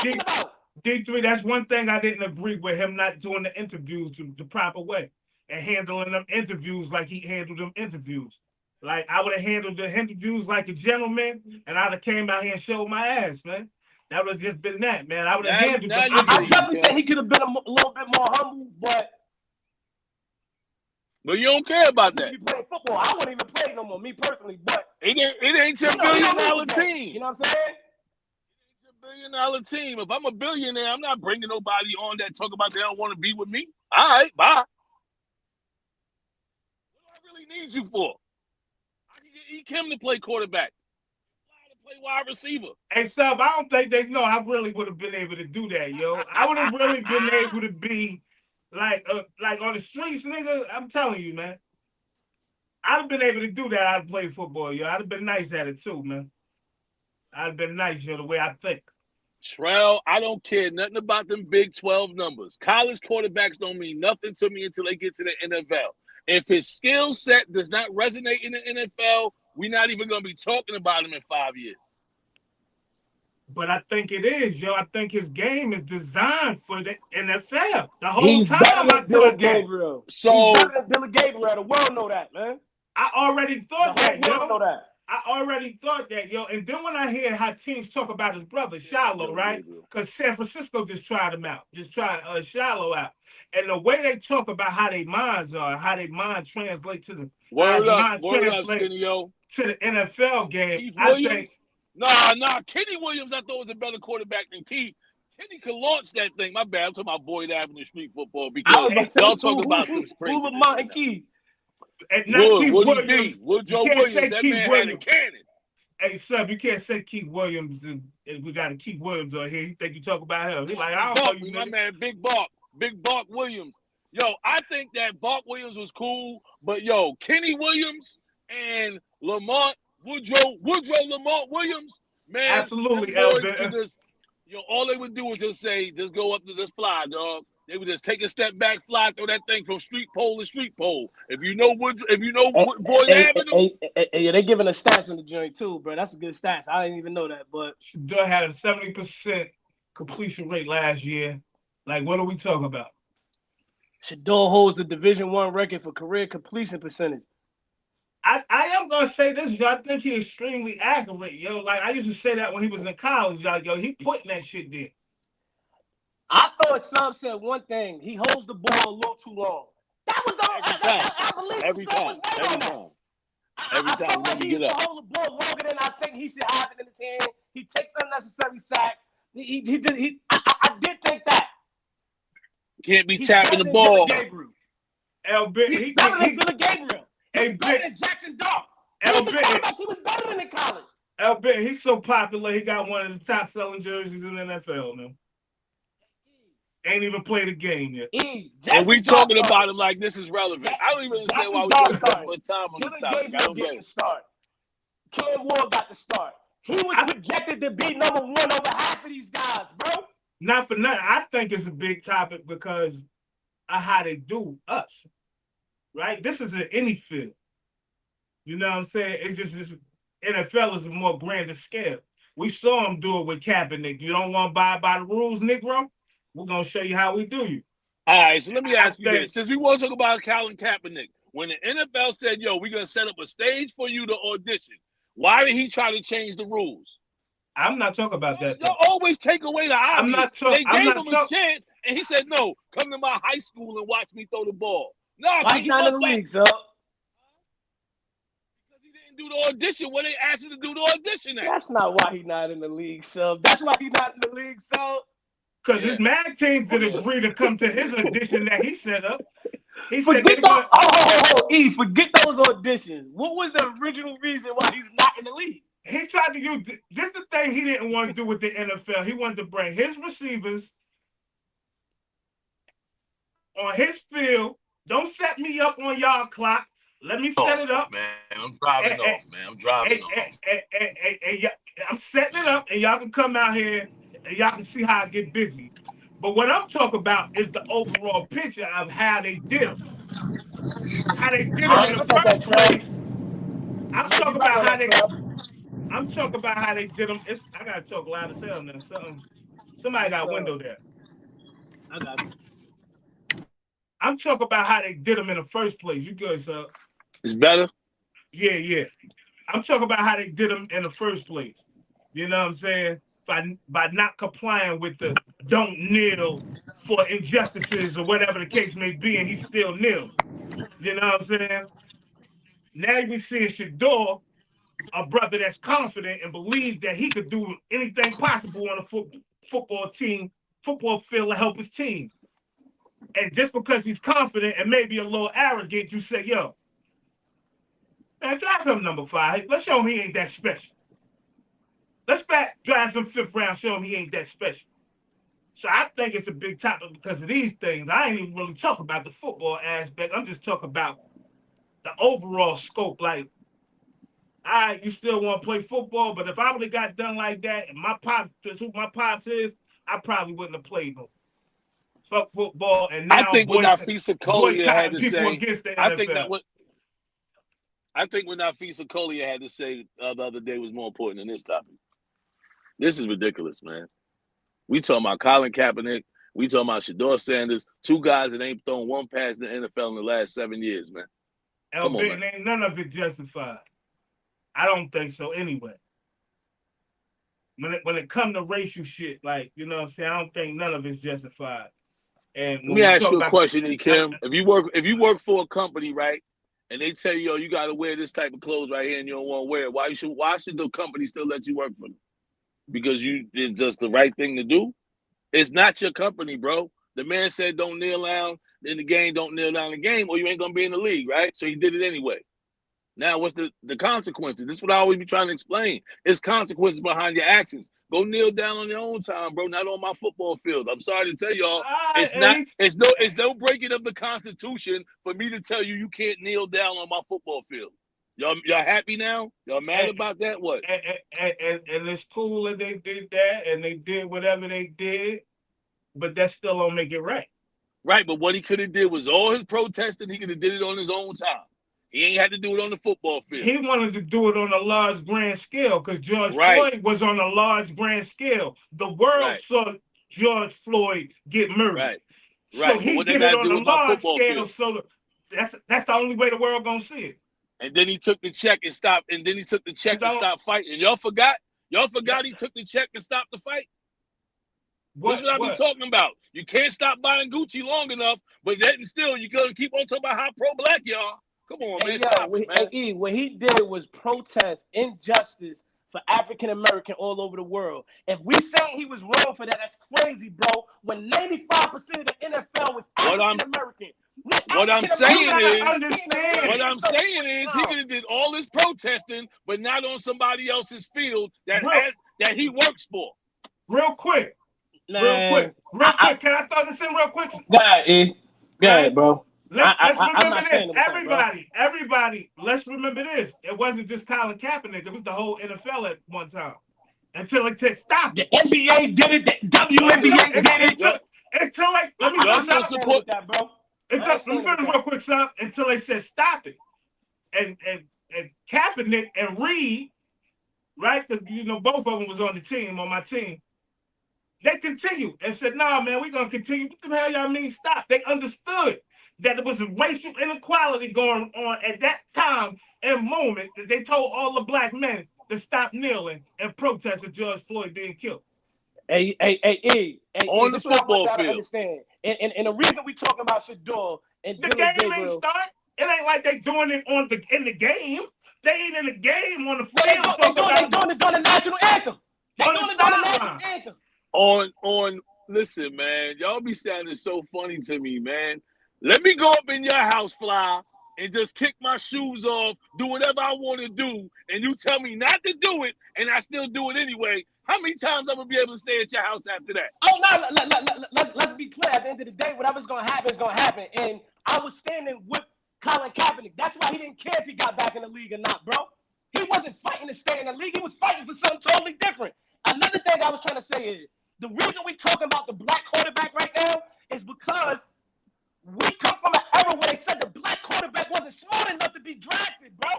D3, that's one thing I didn't agree with him not doing the interviews the proper way and handling them interviews like he handled them interviews. Like, I would have handled the interviews like a gentleman, and I'd have came out here and showed my ass, man. That would have just been that, man. I would have handled them. I definitely think he could have been a little bit more humble, but you don't care about that. You play football. I wouldn't even play no more, me personally, but it ain't your $1 billion team. You know what I'm saying? $1 billion team. If I'm a billionaire, I'm not bringing nobody on that talk about they don't want to be with me. All right, bye. What do I really need you for? I can get E. Kim to play quarterback. To play wide receiver. Hey, Sub, I don't think they know I really would have been able to do that, yo. I would have really been able to be like on the streets, nigga. I'm telling you, man. I'd have been able to do that. I'd play football, yo. I'd have been nice at it too, man. I'd have been nice, yo, the way I think. Shrell, I don't care nothing about them Big 12 numbers. College quarterbacks don't mean nothing to me until they get to the NFL. If his skill set does not resonate in the NFL, we're not even going to be talking about him in 5 years. But I think it is, yo. I think his game is designed for the NFL. The whole time I thought that. So, he's better than Dylan Gabriel. The world know that, man. I already thought that, yo. Know that. I already thought that, yo. And then when I hear how teams talk about his brother, Shiloh, right? Because San Francisco just tried him out. Just tried Shiloh out. And the way they talk about how their minds are, how their mind translate to the word up, Skinny, yo. To the NFL game, I think. Nah. Kenny Williams, I thought was a better quarterback than Keith. Kenny could launch that thing. My bad. I'm talking about Boyd Avenue street football because y'all talking about some crazy. Who Lamont and Keith? Wood Joe Williams. That man had a cannon. Hey, son, you can't say Keith Williams. And we got a Keith Williams on here. You think you talk about him? He's like, I don't know you. My man, Big Bark Williams. Yo, I think that Bark Williams was cool, but yo, Kenny Williams and Lamont Woodrow Lamont Williams, man. Absolutely, Elvin. Yo, all they would do was just say, just go up to this fly, dog. They would just take a step back, fly, throw that thing from street pole to street pole. If you know Boyd Avenue, Yeah, they giving us stats in the joint too, bro. That's a good stats. I didn't even know that, but Shador had a 70% completion rate last year. Like, what are we talking about? Shador holds the Division I record for career completion percentage. I am gonna say this, yo. I think he's extremely accurate, yo. Like I used to say that when he was in college, yo. He putting that shit there. I thought Sub said one thing. He holds the ball a little too long. That was all. I believe every time. I felt like he used to hold the ball longer than I think he should have it in his hand. He takes unnecessary sacks. I did think that. Can't be tapping the ball. He's better than Billy Gabriel. He's better than Jackson Dart. He was better than in college. He's so popular, he got one of the top selling jerseys in the NFL, man. Ain't even played a game yet. And we talking about him like this is relevant. I don't even understand why we spend so much time on this topic. I don't get it. Cam Ward got the start. He was projected to be number one over half of these guys, bro. Not for nothing. I think it's a big topic because of how they do us. Right? This is an any field. You know what I'm saying? It's just this NFL is a more grander scale. We saw him do it with Kaepernick. You don't want to abide by the rules, Negro? We're going to show you how we do you. All right, so let me ask you this. Since we want to talk about Colin Kaepernick, when the NFL said, yo, we're going to set up a stage for you to audition, why did he try to change the rules? I'm not talking about that. You always take away the obvious. They gave him a chance, and he said, no, come to my high school and watch me throw the ball. No, why he's not in the league, sir? Because he didn't do the audition. What they asked him to do the audition at? That's not why he's not in the league, sir. That's why he's not in the league, sir. Because his mad teams did agree to come to his audition that he set up. He forget those auditions. What was the original reason why he's not in the league? He tried to use this the thing he didn't want to do with the NFL. He wanted to bring his receivers on his field. Don't set me up on y'all clock. Let me set it up. Man, I'm driving off, man. I'm driving off. I'm setting it up, and y'all can come out here and y'all can see how I get busy. But what I'm talking about is the overall picture of how they did them. How they did them in the first place. I'm talking about how they did them. I gotta talk loud as hell now. Somebody got a window there. I got you. I'm talking about how they did them in the first place. You good, sir? It's better? Yeah. I'm talking about how they did them in the first place. You know what I'm saying? By not complying with the don't kneel for injustices or whatever the case may be, and he still kneeled. You know what I'm saying? Now we see Shador, a brother that's confident and believes that he could do anything possible on a football field to help his team. And just because he's confident and maybe a little arrogant, you say, yo, man, drive him number 5. Let's show him he ain't that special. Let's drive him 5th round, show him he ain't that special. So I think it's a big topic because of these things. I ain't even really talking about the football aspect. I'm just talking about the overall scope. Like, all right, you still want to play football, but if I would have got done like that, and my pops is who my pops is, I probably wouldn't have played no. Fuck football, and now I think what Nafisa Collier had to say. I think what Nafisa Collier had to say the other day was more important than this topic. This is ridiculous, man. We talking about Colin Kaepernick. We talking about Shador Sanders. 2 guys that ain't thrown one pass in the NFL in the last 7 years, man. Come on, man. Ain't none of it justified. I don't think so anyway. When it comes to racial shit, like, you know what I'm saying, I don't think none of it's justified. And let me ask you a question, Kim. If you work for a company, right, and they tell you, yo, you got to wear this type of clothes right here and you don't want to wear it, why should the company still let you work for them? Because you did just the right thing to do? It's not your company, bro. The man said don't kneel down in the game, don't kneel down in the game, or you ain't going to be in the league, right? So he did it anyway. Now, what's the consequences? This is what I always be trying to explain. It's consequences behind your actions. Go kneel down on your own time, bro, not on my football field. I'm sorry to tell y'all, it's no breaking of the Constitution for me to tell you can't kneel down on my football field. Y'all happy now? Y'all mad about that? What? And it's cool that they did that and they did whatever they did, but that still don't make it right. Right, but what he could have did was all his protesting, he could have did it on his own time. He ain't had to do it on the football field. He wanted to do it on a large grand scale because George Right. Floyd was on a large grand scale. The world Right. saw George Floyd get murdered. Right. So Right. But he what they did got it to on do a with my large football scale. field? So that's the only way the world gonna see it. And then he took the check and stopped. And then he took the check and stopped fighting. Y'all forgot? Y'all forgot he took the check and stopped the fight? This is what I be talking about. You can't stop buying Gucci long enough, but then still you gonna keep on talking about how pro-black y'all. Come on, man. Stop it, man. What he did was protest injustice for African American all over the world. If we saying he was wrong for that, that's crazy, bro. When 95% of the NFL was African American. What I'm saying is, understand. he could have did all this protesting, but not on somebody else's field that he works for. Real quick. Can I throw this in real quick? Go ahead, bro. Let's remember this. Everybody, let's remember this. It wasn't just Colin Kaepernick. It was the whole NFL at one time. Until it said stop. The NBA did it. The WNBA did it. Let me support that, bro. Let me finish real quick, son. Until they said stop it. And Kaepernick and Reed, right? Because both of them was on my team. They continued and said, "Nah, man, we're gonna continue." What the hell y'all mean stop? They understood that there was a racial inequality going on at that time and moment that they told all the black men to stop kneeling and protest with George Floyd being killed. On the football field. Understand. And the reason we talking about Shador and the game ain't start. It ain't like they doing it in the game. They ain't in the game on the field. They doing it on the national anthem. They doing it on the national anthem. Listen, man, y'all be sounding so funny to me, man. Let me go up in your house, Fly, and just kick my shoes off, do whatever I want to do, and you tell me not to do it, and I still do it anyway. How many times I'm gonna be able to stay at your house after that? Oh no, let's be clear. At the end of the day, whatever's gonna happen is gonna happen. And I was standing with Colin Kaepernick. That's why he didn't care if he got back in the league or not, bro. He wasn't fighting to stay in the league. He was fighting for something totally different. Another thing I was trying to say is the reason we talking about the black quarterback right now is because we come from an era where they said the black quarterback wasn't smart enough to be drafted, bro.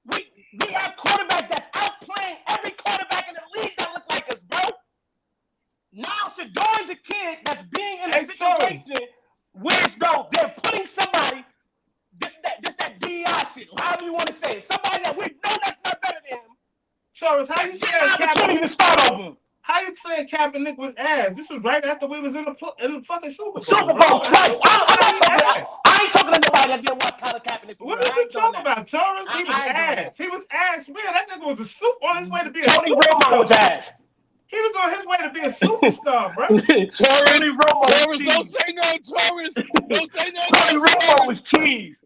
We have quarterbacks that's outplaying every quarterback in the league that look like us, bro. Now Shador's a kid that's being in a situation where though they're putting somebody, this that DEI shit, however you want to say it, somebody that we know that's not better than him. Charles, how you saying Kaepernick was ass? This was right after we was in the fucking Super Bowl. Twice. I ain't talking to nobody that didn't watch Colin Kaepernick. What are you talking about, Charles? He was ass. He was ass, man. That nigga was on his way to be a Tony Romo was ass. He was on his way to be a superstar, bro. Torres, don't say no, Torres. Don't say no. Tony Romo was cheese.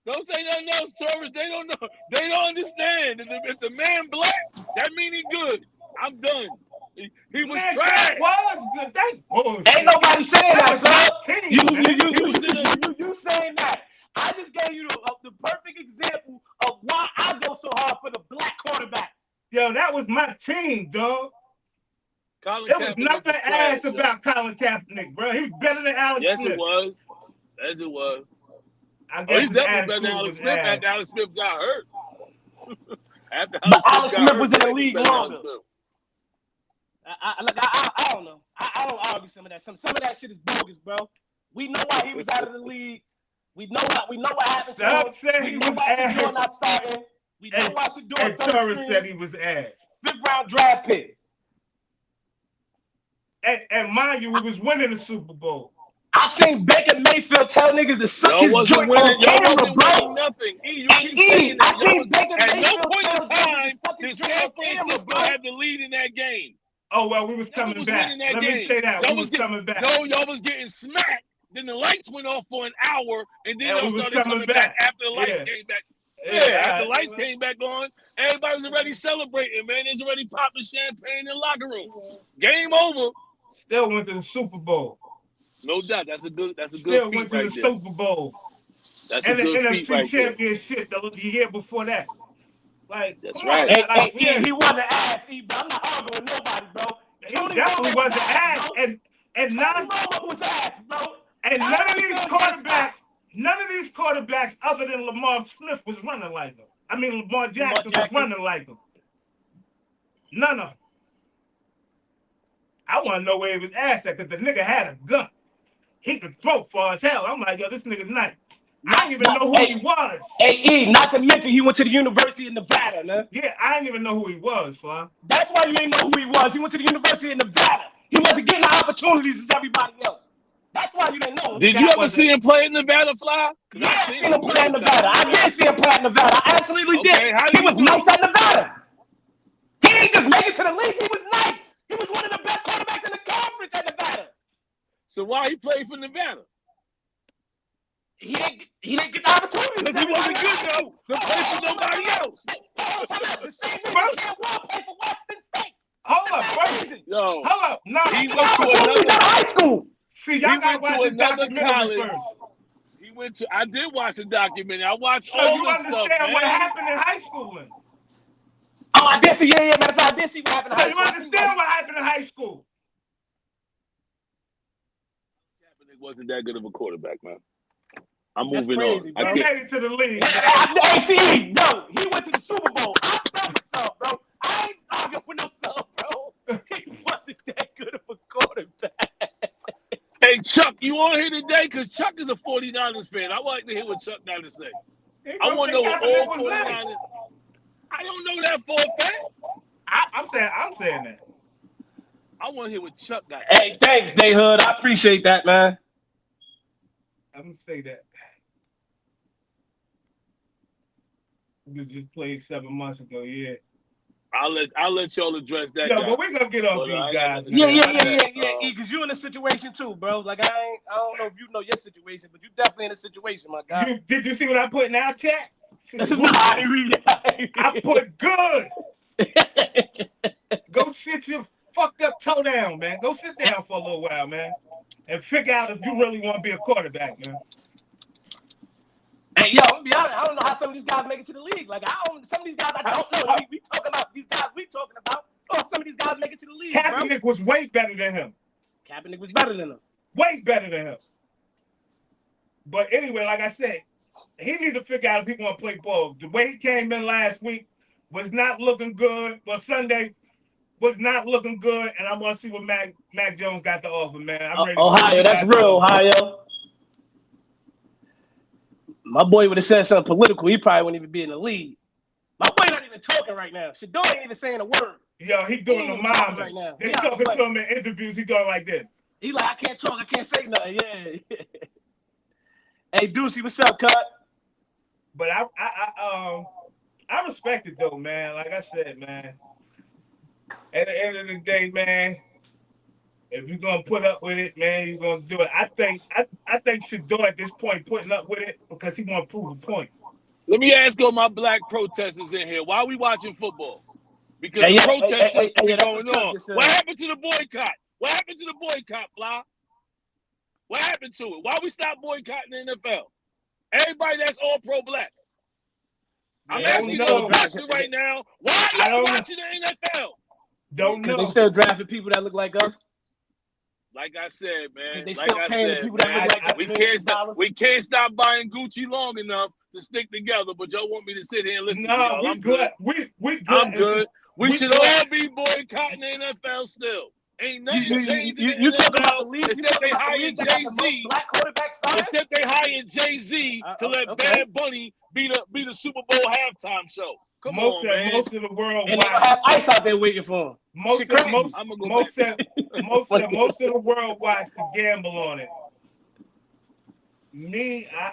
Don't say nothing else, Torres. They don't know. They don't understand. If the man black, that mean he good. I'm done. He was trash. That's bullshit. Ain't nobody saying that, son. You saying that. I just gave you the perfect example of why I go so hard for the black quarterback. Yo, that was my team, dog. There was nothing ass about Colin Kaepernick, bro. He was better than Alex Smith. Yes, it was. Yes, it was. I guess he's definitely better than Alex Smith after Alex Smith got hurt. But Alex Smith was in the league longer. I don't know. I don't argue some of that. Some of that shit is bogus, bro. We know why he was out of the league. We know what happened. Stop saying he was ass. Not starting. We know why Shador. And Torres said he was ass. 5th round draft pick. And mind you, we was winning the Super Bowl. I seen Baker Mayfield tell niggas to suck his joint on camera, bro. Nothing. I seen Baker at no Mayfield point in time did San Francisco had the lead in that game. Oh, well, we was coming back. Let me say that. We was coming back. No, y'all was getting smacked. Then the lights went off for an hour, and then y'all started coming back after the lights came back. After the lights came back on, everybody was already celebrating, man. They was already popping champagne in the locker room. Game over. Still went to the Super Bowl. No doubt. That's a good Still feat went to right the there. Super Bowl. That's a good NFC feat right Championship the year before that. Like, that's right. He wasn't ass, but I'm not arguing with nobody, bro. He definitely wasn't ass. And none of these quarterbacks other than Lamar Smith was running like him. I mean, Lamar Jackson was running like him. None of them. I want to know where he was ass at because the nigga had a gun. He could throw far as hell. I'm like, yo, this nigga nice. I didn't even know who he was. Hey, not to mention he went to the University of Nevada, man. Yeah, I didn't even know who he was, Fly. That's why you didn't know who he was. He went to the University of Nevada. He wasn't getting the opportunities as everybody else. That's why you didn't know him. Did you ever see him play in Nevada, Fly? Yeah, I seen him play in Nevada. I did see him play in Nevada. I absolutely did. He was nice at Nevada. He didn't just make it to the league. He was nice. He was one of the best quarterbacks in the conference at Nevada. So why he played for Nevada? He didn't get the opportunity. Because he wasn't good enough to play for nobody else. The same reason Cam Wall played for Washington State. Hold up, bro. Yo, hold up. No, he went to another high school. See, y'all got to watch this documentary first. He went to. I did watch the documentary. I watched so all you this stuff. understand what happened in high school? Then? Oh, I did see. Yeah. Matter of fact, I did see what happened. So you understand what happened in high school? Kaepernick wasn't that good of a quarterback, man. I'm moving crazy, on. He made it to the league. Hey, see, no, he went to the Super Bowl. I'm done with stuff, bro. I ain't arguing with no stuff, bro. He wasn't that good of a quarterback. Hey, Chuck, you on here today? Because Chuck is a 49ers fan. I want to hear what Chuck got to say. I want to know what all 49ers. Nice. I don't know that for a fact. I'm saying that. I want to hear what Chuck got to say. Hey, thanks, Day Hood. I appreciate that, man. I'm going to say that. It was just played 7 months ago, yeah. I'll let y'all address that. Yeah, but we're gonna get off these guys. Yeah. Because you're in a situation too, bro. Like I don't know if you know your situation, but you definitely in a situation, my guy. Did you see what I put in our chat? No, I didn't read it. I put good. Go sit your fucked up toe down, man. Go sit down for a little while, man, and figure out if you really want to be a quarterback, man. Hey, yo, I'm gonna be honest. I don't know how some of these guys make it to the league. Like, some of these guys I don't know. We talking about these guys we talking about. Oh, some of these guys make it to the league. Kaepernick was way better than him. Kaepernick was better than him. Way better than him. But anyway, like I said, he need to figure out if he want to play ball. The way he came in last week was not looking good. Well, Sunday was not looking good, and I want to see what Mac Jones got to offer, man. I'm ready. Ohio, that's real, Ohio. My boy would have said something political. He probably wouldn't even be in the league. My boy not even talking right now. Shador ain't even saying a word. Yo, he doing the mime right now. They talking to him in interviews. He going like this. He like, I can't talk. I can't say nothing. Yeah. Hey, Deucey, what's up, cut? But I respect it though, man. Like I said, man. At the end of the day, man, if you're gonna put up with it, man, you're gonna do it. I think Shador at this point putting up with it because he want to prove a point. Let me ask all my black protesters in here. Why are we watching football? Because the protesters are going on. What happened to the boycott? What happened to the boycott, Fly? What happened to it? Why we stop boycotting the NFL? Everybody that's all pro-black. I'm asking you a question right now. Why are you watching the NFL? Don't know. They still drafting people that look like us. Like I said, man. They like still I paying said, the people that look like us. we can't stop buying Gucci long enough to stick together. But y'all want me to sit here and listen to y'all? y'all? I'm good. We good. I'm good. We should all be boycotting the NFL still. Ain't nothing changed in the NFL. Except they hired Jay-Z. Except they hired Jay-Z to let Bad Bunny be the Super Bowl halftime show. Come on, man. Most of the world and they have ice out there waiting for him. Most of the world watched to gamble on it. Me, I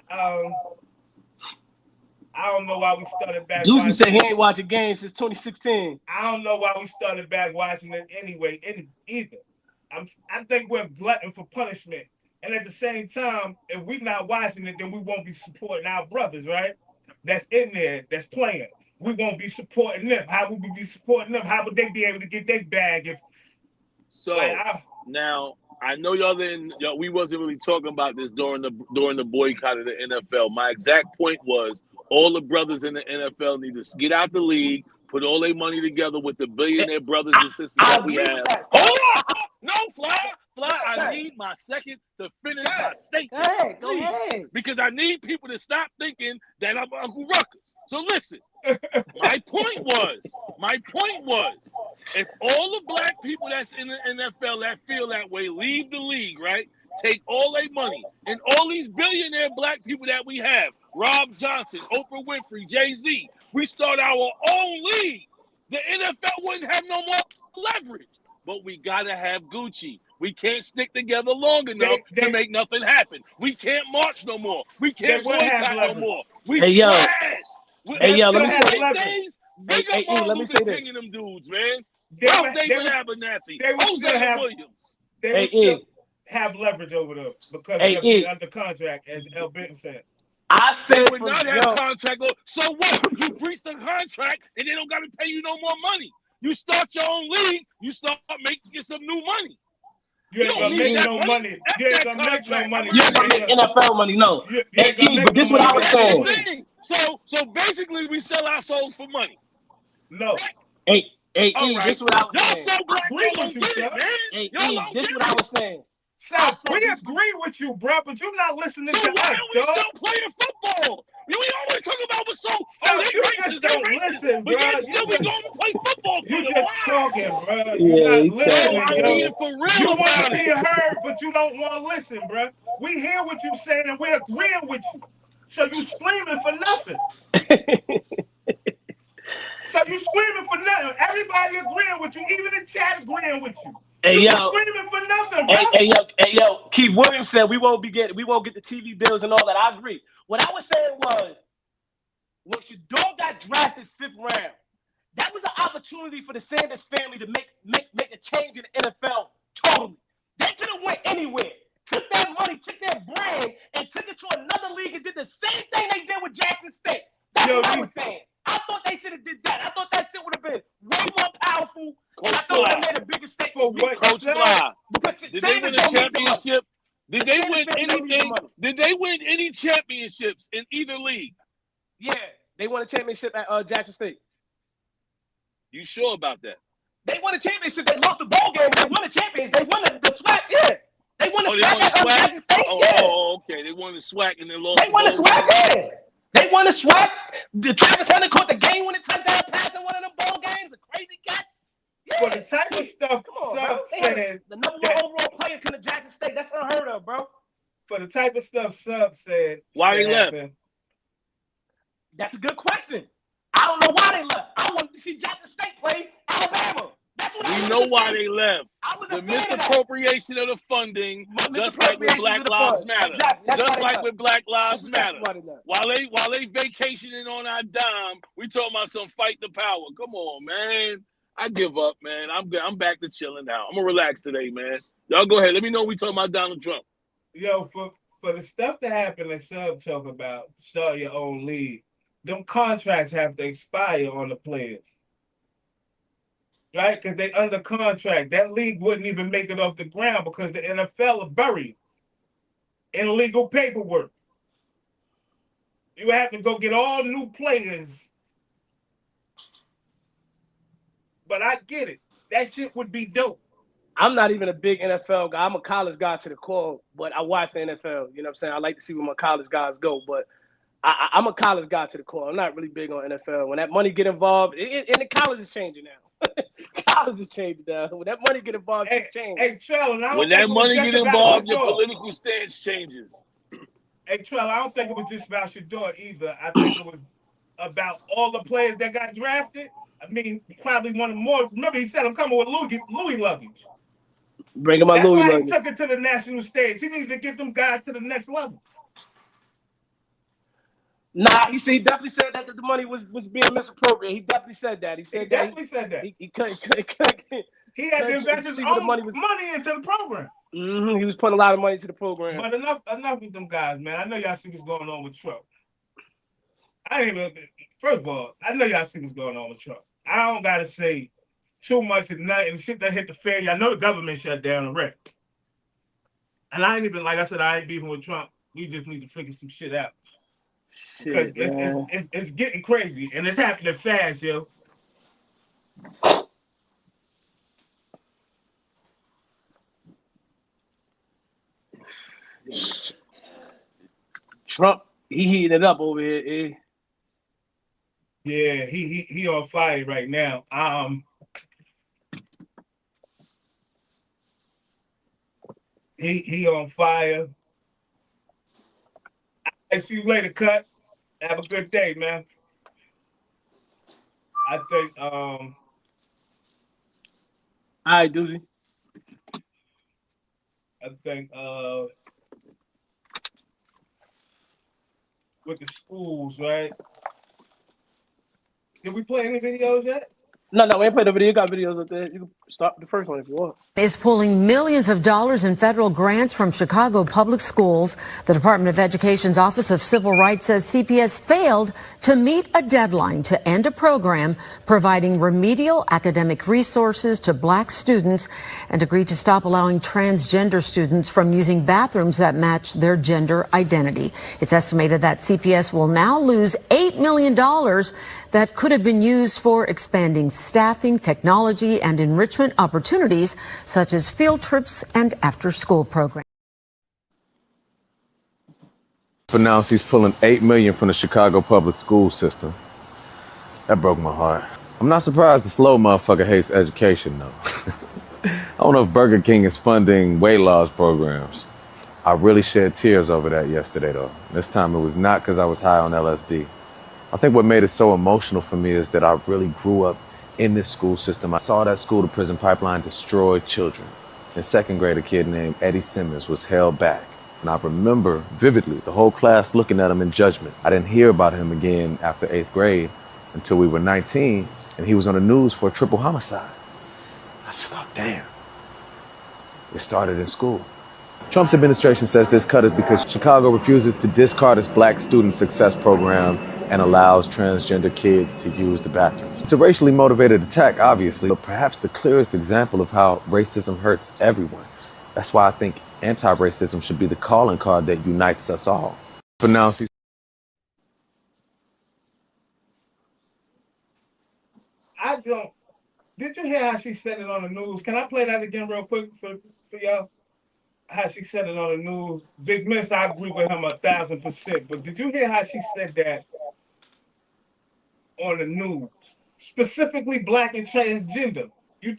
don't know why we started back. Juicy said he ain't watching games since 2016. I don't know why we started back watching it anyway, either. I think we're glutton for punishment. And at the same time, if we're not watching it, then we won't be supporting our brothers, right? That's in there, that's playing. We won't be supporting them. How would we be supporting them? How would they be able to get their bag if? So now I know we wasn't really talking about this during the boycott of the NFL. My exact point was all the brothers in the NFL need to get out the league, put all their money together with the billionaire brothers and sisters that we have. Hold on, no, Fly. fly. I need my second to finish my statement. Go ahead. Because I need people to stop thinking that I'm Uncle Ruckus. So listen, my point was, if all the black people that's in the NFL that feel that way leave the league, right? Take all their money and all these billionaire black people that we have, Rob Johnson, Oprah Winfrey, Jay-Z, we start our own league. The NFL wouldn't have no more leverage. But we gotta have Gucci. We can't stick together long enough to make nothing happen. We can't march no more. We can't boycott no more. We trash. Hey, yo, let me say days. Big up Martin Luther King and them dudes, man. Ralph David Abernathy, Jose Williams. They would still have leverage over them because they're under contract, as El Benton said. I said would not have contract. So what? You breach the contract and they don't got to pay you no more money. You start your own league, you start making some new money. You ain't gonna make no money. You ain't gonna make no money. You ain't gonna make NFL money, no. But this is what I was saying. So basically, we sell our souls for money. No. Hey, this is what I was saying. Y'all so black, y'all don't get it, man. Hey, this is what I was saying. South, we agree with you, bro, but you're not listening to us, why are we still playing football? We always talk about what's so. You just don't listen, bro. But still, we going to play football. You just talking, bro. Yeah, you're not listening. I'm being for real. You want to be heard, but you don't want to listen, bro. We hear what you're saying, and we're agreeing with you. So you screaming for nothing. So you screaming for nothing. Everybody agreeing with you, even the chat agreeing with you. Hey, you yo, screaming for nothing, bro. Hey, yo, Keith Williams said we won't get the TV deals and all that. I agree. What I was saying was, when Shador got drafted 5th round, that was an opportunity for the Sanders family to make a change in the NFL totally. They could have went anywhere, took that money, took that brand, and took it to another league and did the same thing they did with Jackson State. That's what I was saying. I thought they should have did that. I thought that shit would have been way more powerful. And I thought they made a bigger stake. For what? Coach Fly. Did they win a championship? Did they win anything? Did they win any championships in either league? Yeah, they won a championship at Jackson State. You sure about that? They won a championship. They lost the ball game. They won the championship. They won the SWAC. Yeah, they won the SWAC at Jackson State. Okay. They won the SWAC and they lost. They won the SWAC. Yeah, they won the SWAC. The Travis Hunter caught the game-winning touchdown pass in one of them ball games. A crazy cat. Yeah. For the type of stuff Sub said, the number one overall player to the Jackson State. That's unheard of, bro. For the type of stuff Sub said, why he left? That's a good question. I don't know why they left. I wanted to see Jackson State play Alabama. That's what we know why they left. The misappropriation of the funding, just like with Black Lives Matter. Just like with Black Lives Matter. While they vacationing on our dime, we talking about some fight the power. Come on, man. I give up, man. I'm back to chilling now. I'm gonna relax today, man. Y'all go ahead. Let me know when we talking about Donald Trump. Yo, for the stuff that happened that Sub talk about, start your own league. Them contracts have to expire on the players. Right? Because they under contract. That league wouldn't even make it off the ground because the NFL are buried in legal paperwork. You have to go get all new players. But I get it. That shit would be dope. I'm not even a big NFL guy. I'm a college guy to the core, but I watch the NFL. You know what I'm saying? I like to see where my college guys go, but I'm a college guy to the core. I'm not really big on NFL. When that money get involved, and the college is changing now. College is changing now. When that money get involved, it's changing. Hey, Trell, when that money get involved, your political stance changes. Hey, Trell, I don't think it was just about Shador either. I think it was about all the players that got drafted. I mean, probably one of more. Remember, he said I'm coming with Louis luggage. Bring him my Louis luggage. That's why he took it to the national stage. He needed to get them guys to the next level. Nah, he definitely said that the money was being misappropriated. He definitely said that. He definitely said that. He couldn't. He had to invest his own money into the program. Mm-hmm. He was putting a lot of money into the program. But enough with them guys, man. I know y'all see what's going on with Trump. First of all, I know y'all see what's going on with Trump. I don't gotta say too much and nothing. Shit that hit the fan. Y'all know the government shut down already. And I ain't even, like I said, I ain't beefing with Trump. We just need to figure some shit out. Because it's getting crazy and it's happening fast, yo. Trump, he heating it up over here. Yeah, he on fire right now. He on fire. I see you later, Cut. Have a good day, man. I think All right, Doozy. I think with the schools, right? Did we play any videos yet? No, we ain't played the video. You got videos up there. You can start the first one if you want. Is pulling millions of dollars in federal grants from Chicago public schools. The Department of Education's Office of Civil Rights says CPS failed to meet a deadline to end a program providing remedial academic resources to black students and agreed to stop allowing transgender students from using bathrooms that match their gender identity. It's estimated that CPS will now lose $8 million that could have been used for expanding staffing, technology, and enrichment opportunities such as field trips and after-school programs. Announced he's pulling $8 million from the Chicago public school system. That broke my heart. I'm not surprised the slow motherfucker hates education, though. I don't know if Burger King is funding weight loss programs. I really shed tears over that yesterday, though. This time it was not because I was high on LSD. I think what made it so emotional for me is that I really grew up in this school system. I saw that school-to-prison pipeline destroy children. In second grade, a kid named Eddie Simmons was held back. And I remember vividly the whole class looking at him in judgment. I didn't hear about him again after 8th grade until we were 19, and he was on the news for a triple homicide. I just thought, damn, it started in school. Trump's administration says this cut is because Chicago refuses to discard its Black Student Success Program and allows transgender kids to use the bathroom. It's a racially motivated attack, obviously, but perhaps the clearest example of how racism hurts everyone. That's why I think anti-racism should be the calling card that unites us all. For now, I don't. Did you hear how she said it on the news? Can I play that again real quick for y'all? How she said it on the news. Big Miss, I agree with him 1,000%. But did you hear how she said that on the news? Specifically black and transgender. If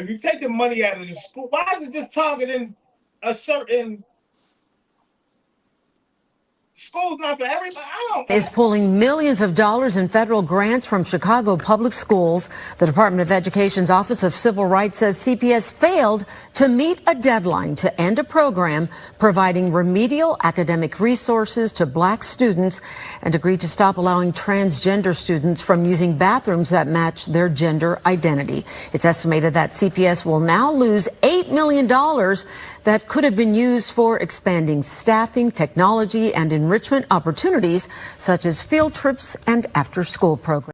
you're taking money out of the school, why is it just targeting a certain school's not for everybody? I don't. Is pulling millions of dollars in federal grants from Chicago public schools. The Department of Education's Office of Civil Rights says CPS failed to meet a deadline to end a program providing remedial academic resources to black students and agreed to stop allowing transgender students from using bathrooms that match their gender identity. It's estimated that CPS will now lose $8 million that could have been used for expanding staffing, technology, and enrichment opportunities such as field trips and after-school programs.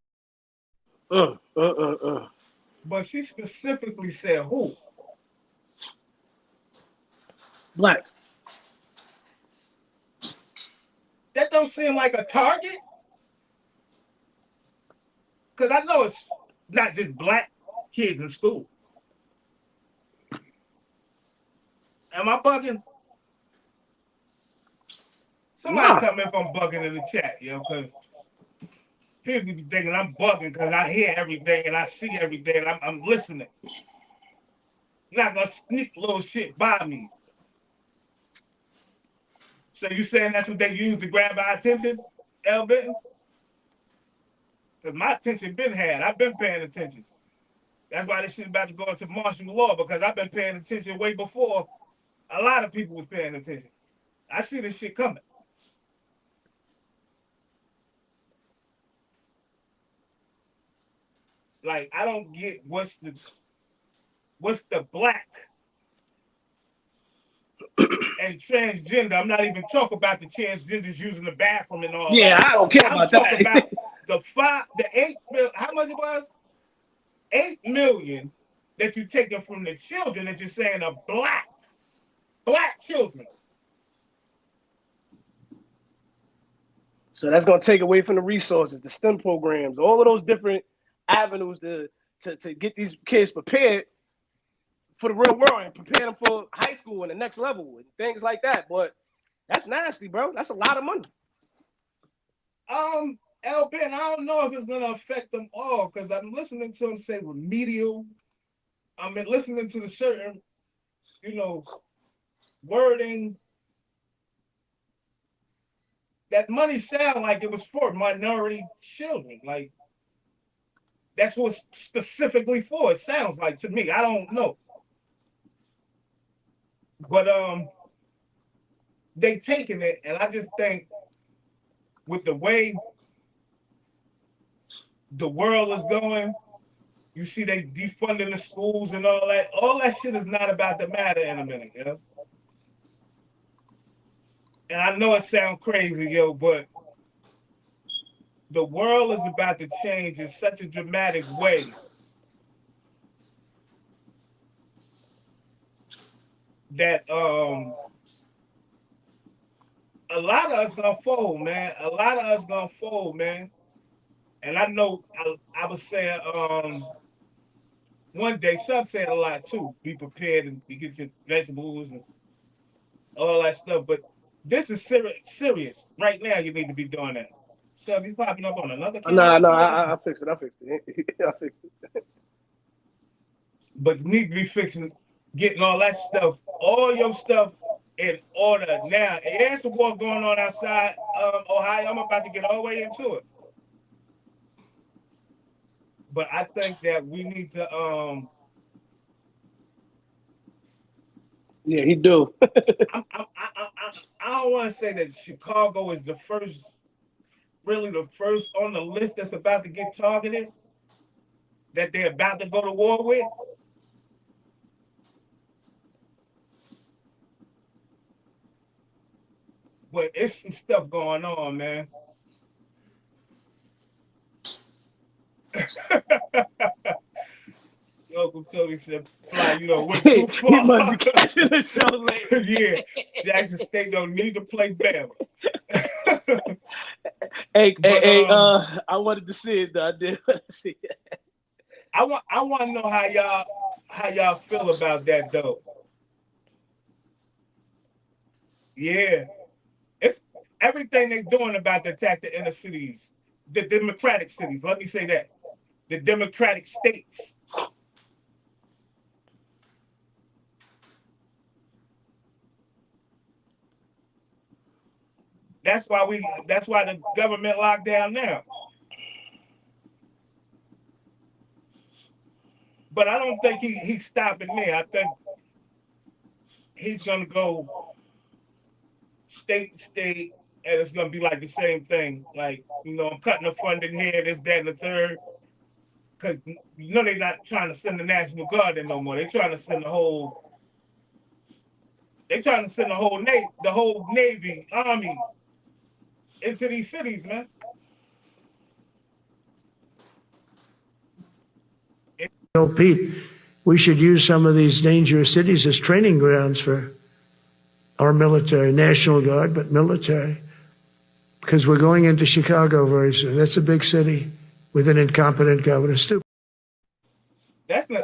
But she specifically said who? Black. That don't seem like a target. Because I know it's not just black kids in school. Am I bugging? Somebody tell me if I'm bugging in the chat, because people be thinking I'm bugging because I hear everything and I see everything and I'm listening. Not gonna sneak little shit by me. So you saying that's what they use to grab our attention, L. Benton? Because my attention been had. I've been paying attention. That's why this shit about to go into martial law, because I've been paying attention way before a lot of people was paying attention. I see this shit coming. Like, I don't get what's the black and transgender. I'm not even talking about the transgenders using the bathroom and all that. Yeah, I don't care about that. I'm talking about the 8 million, how much it was? 8 million that you're taking from the children that you're saying are black children. So that's going to take away from the resources, the STEM programs, all of those different avenues to get these kids prepared for the real world and prepare them for high school and the next level and things like that. But that's nasty, bro. That's a lot of money. Alvin, I don't know if it's gonna affect them all because I'm listening to him say remedial. I mean, listening to the certain, wording. That money sound like it was for minority children. Like that's what it's specifically for. It sounds like to me. I don't know, but they taking it, and I just think with the way the world is going, you see they defunding the schools and all that. All that shit is not about the matter in a minute, And I know it sounds crazy, but the world is about to change in such a dramatic way that a lot of us gonna fold, man. A lot of us gonna fold, man. And I know I was saying one day, some said a lot too. Be prepared and get your vegetables and all that stuff. But this is serious. Right now, you need to be doing that. So you popping up on another camera? No, I fixed it. I fixed it. I fixed it. But you need to be fixing, getting all that stuff, all your stuff in order now. And there's a war going on outside Ohio. I'm about to get all the way into it. But I think that we need to yeah, he do. I don't want to say that Chicago is really the first on the list that's about to get targeted, that they're about to go to war with. But it's some stuff going on, man. Uncle Tony said, "Fly, went too far." You must be catching the show late. Yeah, Jackson State don't need to play Bama. Hey, I wanted to see it though. I did want to see it. I want to know how y'all feel about that though. Yeah, it's everything they're doing about to attack the inner cities, the democratic cities. Let me say that, the democratic states. That's why the government locked down now. But I don't think he's stopping there. I think he's gonna go state to state, and it's gonna be like the same thing. Like, I'm cutting the funding here, this, that, and the third. Because they're not trying to send the National Guard in no more. They're trying to send the whole Navy, Army into these cities, man. Pete, we should use some of these dangerous cities as training grounds for our military, National Guard, but military, because we're going into Chicago very soon. That's a big city with an incompetent governor. Stupid. That's not,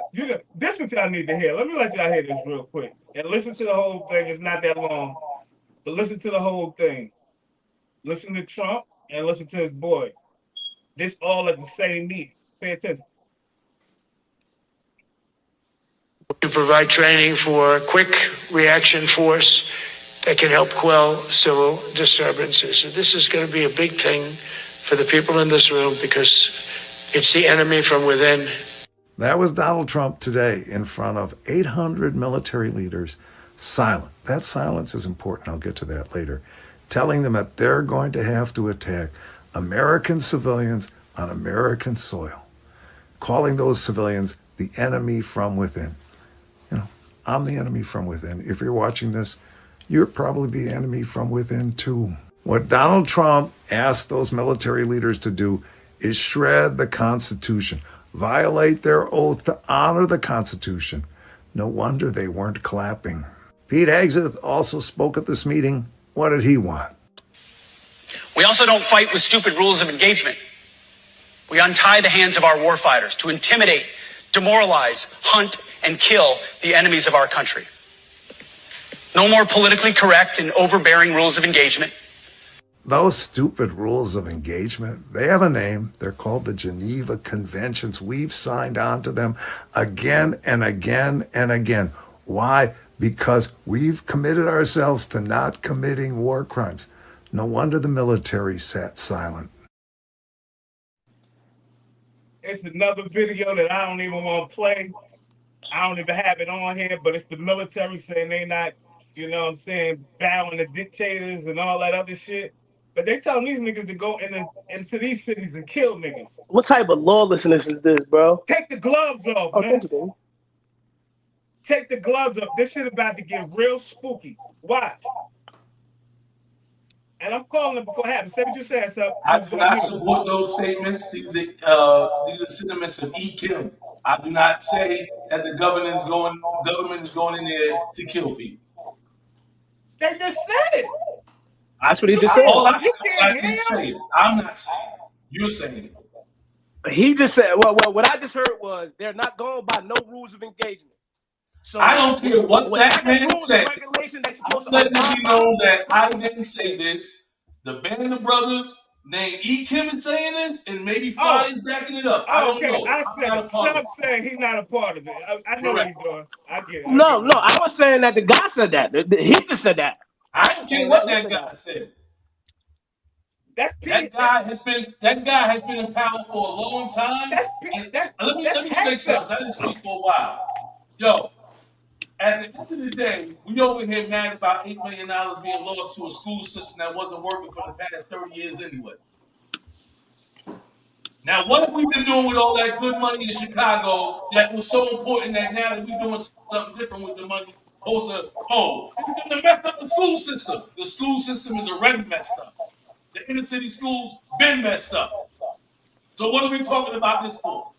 this what y'all need to hear. Let me let y'all hear this real quick. And listen to the whole thing. It's not that long. But listen to the whole thing. Listen to Trump and listen to his boy. This all at the same meeting. Pay attention. To provide training for a quick reaction force that can help quell civil disturbances. And this is going to be a big thing for the people in this room because it's the enemy from within. That was Donald Trump today in front of 800 military leaders, silent. That silence is important. I'll get to that later. Telling them that they're going to have to attack American civilians on American soil, calling those civilians the enemy from within. I'm the enemy from within. If you're watching this, you're probably the enemy from within too. What Donald Trump asked those military leaders to do is shred the Constitution, violate their oath to honor the Constitution. No wonder they weren't clapping. Pete Hegseth also spoke at this meeting. What did he want? We also don't fight with stupid rules of engagement. We untie the hands of our warfighters to intimidate, demoralize, hunt, and kill the enemies of our country. No more politically correct and overbearing rules of engagement. Those stupid rules of engagement, they have a name. They're called the Geneva Conventions. We've signed on to them again and again and again. Why? Because we've committed ourselves to not committing war crimes. No wonder the military sat silent. It's another video that I don't even want to play. I don't even have it on here, but it's the military saying they not, you know what I'm saying, bowing to dictators and all that other shit. But they telling these niggas to go into these cities and kill niggas. What type of lawlessness is this, bro? Take the gloves off, man. Thank you, Dave. Take the gloves off. This shit about to get real spooky. Watch. And I'm calling it before it happens. Say what you said, sir. I do not support those statements. These are sentiments of E. Kim. I do not say that the government is going in there to kill people. They just said it. That's what he just said. All I said, I didn't say it. I'm not saying it. You're saying it. He just said, well, what I just heard was they're not going by no rules of engagement. So I don't care what that man said. I'm letting it be known that I didn't say this. The Band of Brothers named E. Kim is saying this, and maybe Fly's backing it up. I don't know. I said Sub saying he's not a part of it. I know what he's doing. I get it. No, I was saying that the guy said that. He just said that. I don't care what that guy said. That guy has been in power for a long time. Let me say something. I didn't speak for a while. Yo, at the end of the day, we over here mad about $8 million being lost to a school system that wasn't working for the past 30 years anyway. Now, what have we been doing with all that good money in Chicago that was so important that now that we're doing something different with the money? Also, it's going to mess up the school system. The school system is already messed up. The inner city schools been messed up. So what are we talking about this for?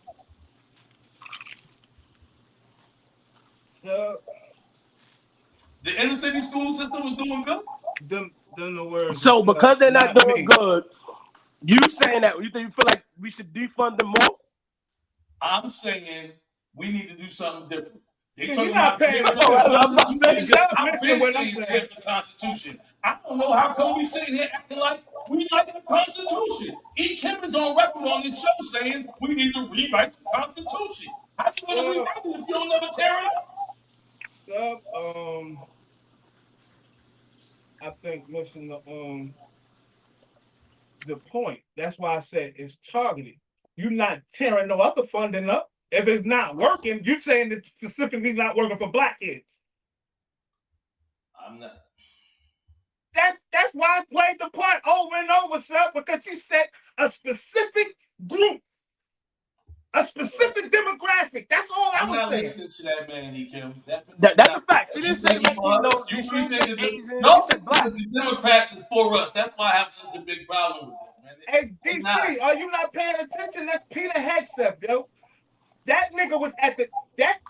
So the inner city school system was doing good. Them the words. So because they're not doing good, you saying that you feel like we should defund them more? I'm saying we need to do something different. They See, talking you're not about paying tearing the Constitution. The Constitution. I don't know how come we sitting here acting like we like the Constitution. E. Kim is on record on this show saying we need to rewrite the Constitution. How you going to rewrite it if you don't never tear it up? I think missing the point. That's why I said it's targeted. You're not tearing no other funding up. If it's not working, you're saying it's specifically not working for black kids. I'm not. That's why I played the part over and over, sir, because she said a specific group, a specific demographic. That's all I was saying. I'm not listening to that man, E. Kim. That's a fact. She didn't say the Democrats is for us. That's why I have such a big problem with this, man. Hey, DC, are you not paying attention? That's Peter Hegseth, yo. That nigga was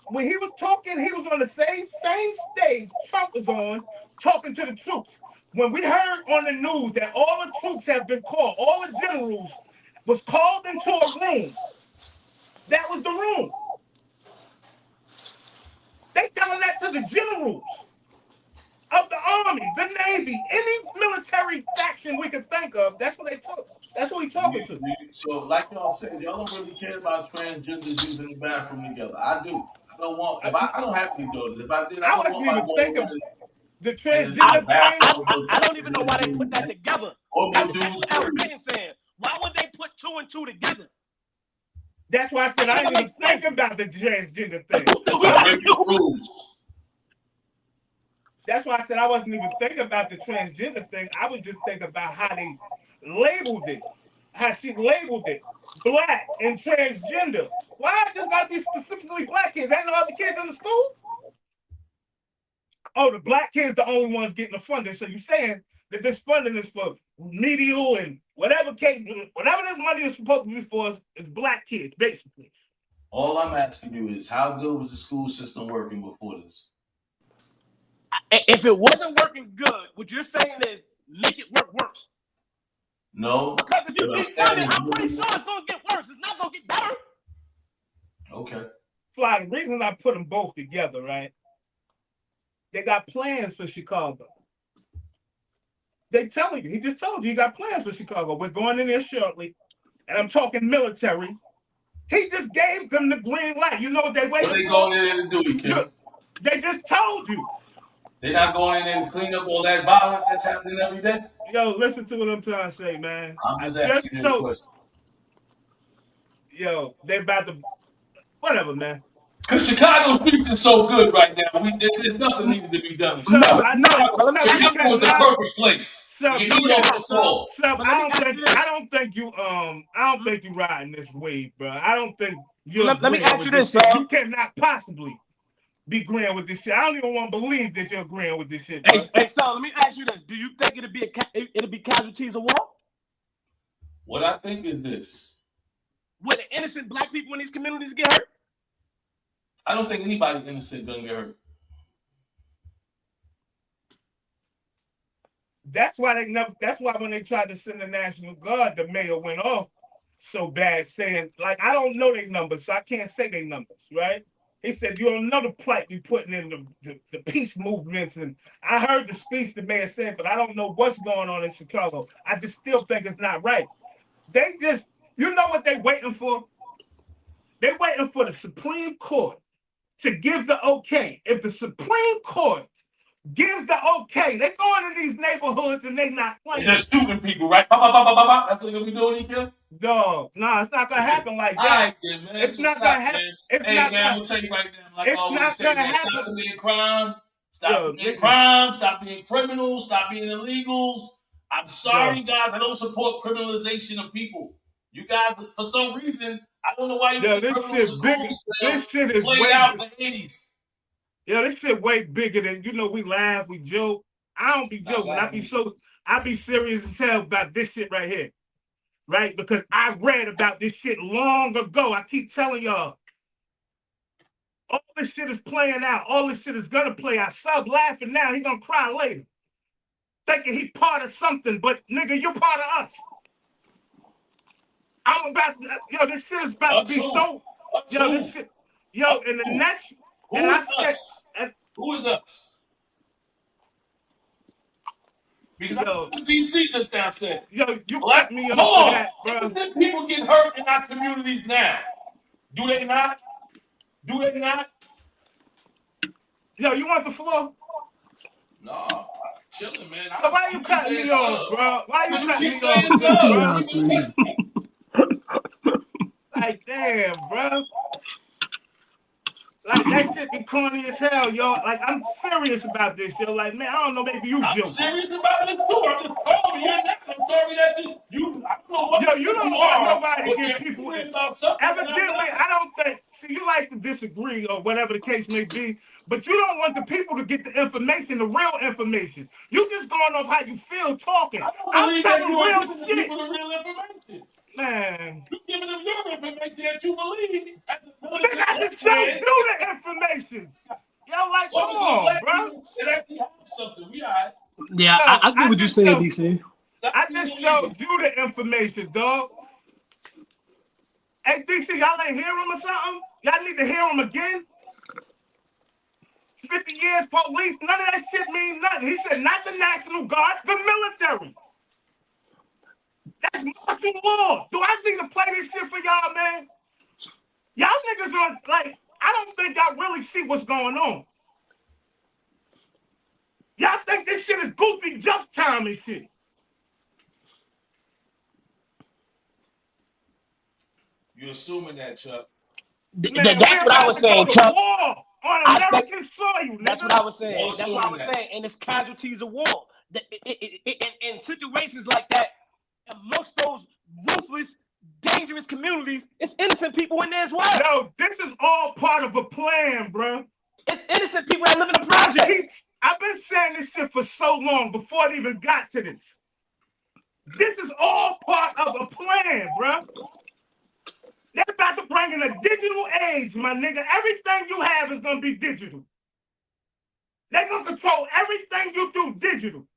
when he was talking, he was on the same stage Trump was on, talking to the troops. When we heard on the news that all the troops have been called, all the generals was called into a room. That was the room. They telling that to the generals of the Army, the Navy, any military faction we could think of. That's what they took. That's who he talking to. So, like y'all said, y'all don't really care about transgender dudes in the bathroom together. I do. I don't want. I don't have any daughters. If I did, I wasn't even thinking the transgender thing. I don't even know why they put that together. That's what I'm saying. Why would they put two and two together? That's why I said I didn't even think about the transgender thing. That's why I said I wasn't even thinking about the transgender thing. I was just thinking about how they labeled it, how she labeled it, black and transgender. Why it just gotta be specifically black kids? Ain't no other kids in the school? Oh, the black kids the only ones getting the funding. So you're saying that this funding is for remedial and whatever this money is supposed to be for is black kids, basically. All I'm asking you is how good was the school system working before this? If it wasn't working good, what you're saying is make it work worse. No. Because if you get started, I'm pretty sure it's going to get worse. It's not going to get better. Okay. Fly, the reason I put them both together, right? They got plans for Chicago. They telling you. He just told you he got plans for Chicago. We're going in there shortly. And I'm talking military. He just gave them the green light. You know what they waiting What they for? going in there to do, Kim? They just told you. They're not going in there to clean up all that violence that's happening every day? Yo, listen to what I'm trying to say, man. I'm just asking you a question. Yo, they about to, whatever, man. Because Chicago's streets are so good right now. There's nothing needed to be done. Chicago was the perfect place. I don't think you riding this wave, bro. I don't think you're. Let me ask you this, You cannot possibly be agreeing with this shit. I don't even want to believe that you're agreeing with this shit. Bro. Hey, so let me ask you this: do you think it'll be casualties of war? What I think is this: will the innocent black people in these communities get hurt? I don't think anybody innocent gonna get hurt. That's why when they tried to send the National Guard, the mayor went off so bad, saying, like, I don't know their numbers, so I can't say their numbers, right? He said, you don't know the plight we putting in the peace movements. And I heard the speech the mayor said, but I don't know what's going on in Chicago. I just still think it's not right. They just, you know what they waiting for? They're waiting for the Supreme Court to give the okay. If the Supreme Court gives the okay, they going in these neighborhoods and they not playing. They're just shooting people, right? That's what they're gonna be doing, Ekel? Dog, no, it's not gonna happen like that. All right, then, man. It's not gonna happen. I'm gonna tell you right now, like I always say, stop being crime, stop being crime, stop being criminals, stop being illegals. I'm sorry, guys, I don't support criminalization of people. You guys, for some reason, I don't know why you think this shit is played out in the 80s. Yeah, this shit way bigger than, we laugh, we joke. I don't be joking. I be serious as hell about this shit right here. Right? Because I read about this shit long ago. I keep telling y'all. All this shit is playing out. All this shit is gonna play out. Sub laughing now, he gonna cry later. Thinking he part of something, but nigga, you're part of us. I'm about to, this shit is about to be so. This shit. In the next. Who is us? Because DC just now said. You cut me off for that, bro. Innocent people get hurt in our communities now. Do they not? Do they not? You want the floor? No, chilling, man. So why you cutting me off, bro? Why you cutting me off, bro? Like, damn, bro. Like, that shit be corny as hell, yo. Like, I'm serious about this, yo. Like, man, I don't know, maybe you joke. I'm serious about this, too. I'm just calling you. I'm sorry that I don't know what you don't want nobody to get people in. Evidently, I don't think, you like to disagree or whatever the case may be, but you don't want the people to get the information, the real information. You just going off how you feel talking. I'm telling real shit. People the real information. Man. You giving them your information that you believe. Nigga, I just showed you the information. Y'all like, come on, bro. It actually has something. We all right. Yeah, I get what you're saying, DC. I just showed you the information, dog. Hey, DC, y'all ain't hear him or something? Y'all need to hear him again? 50 years police, none of that shit means nothing. He said not the National Guard, the military. That's martial law. Do I need to play this shit for y'all, man? Y'all niggas are like, I don't think y'all really see what's going on. Y'all think this shit is goofy jump time and shit. You're assuming that, Chuck. Man, that's what I was saying, Chuck. War on American soil, nigga. That's what I was saying. That's what I was saying. And it's casualties of war. In situations like that, amongst those ruthless, dangerous communities, it's innocent people in there as well. Yo, this is all part of a plan, bro. It's innocent people that live in the projects. I've been saying this shit for so long before it even got to this. This is all part of a plan, bro. They're about to bring in a digital age, my nigga. Everything you have is going to be digital. They're going to control everything you do digital.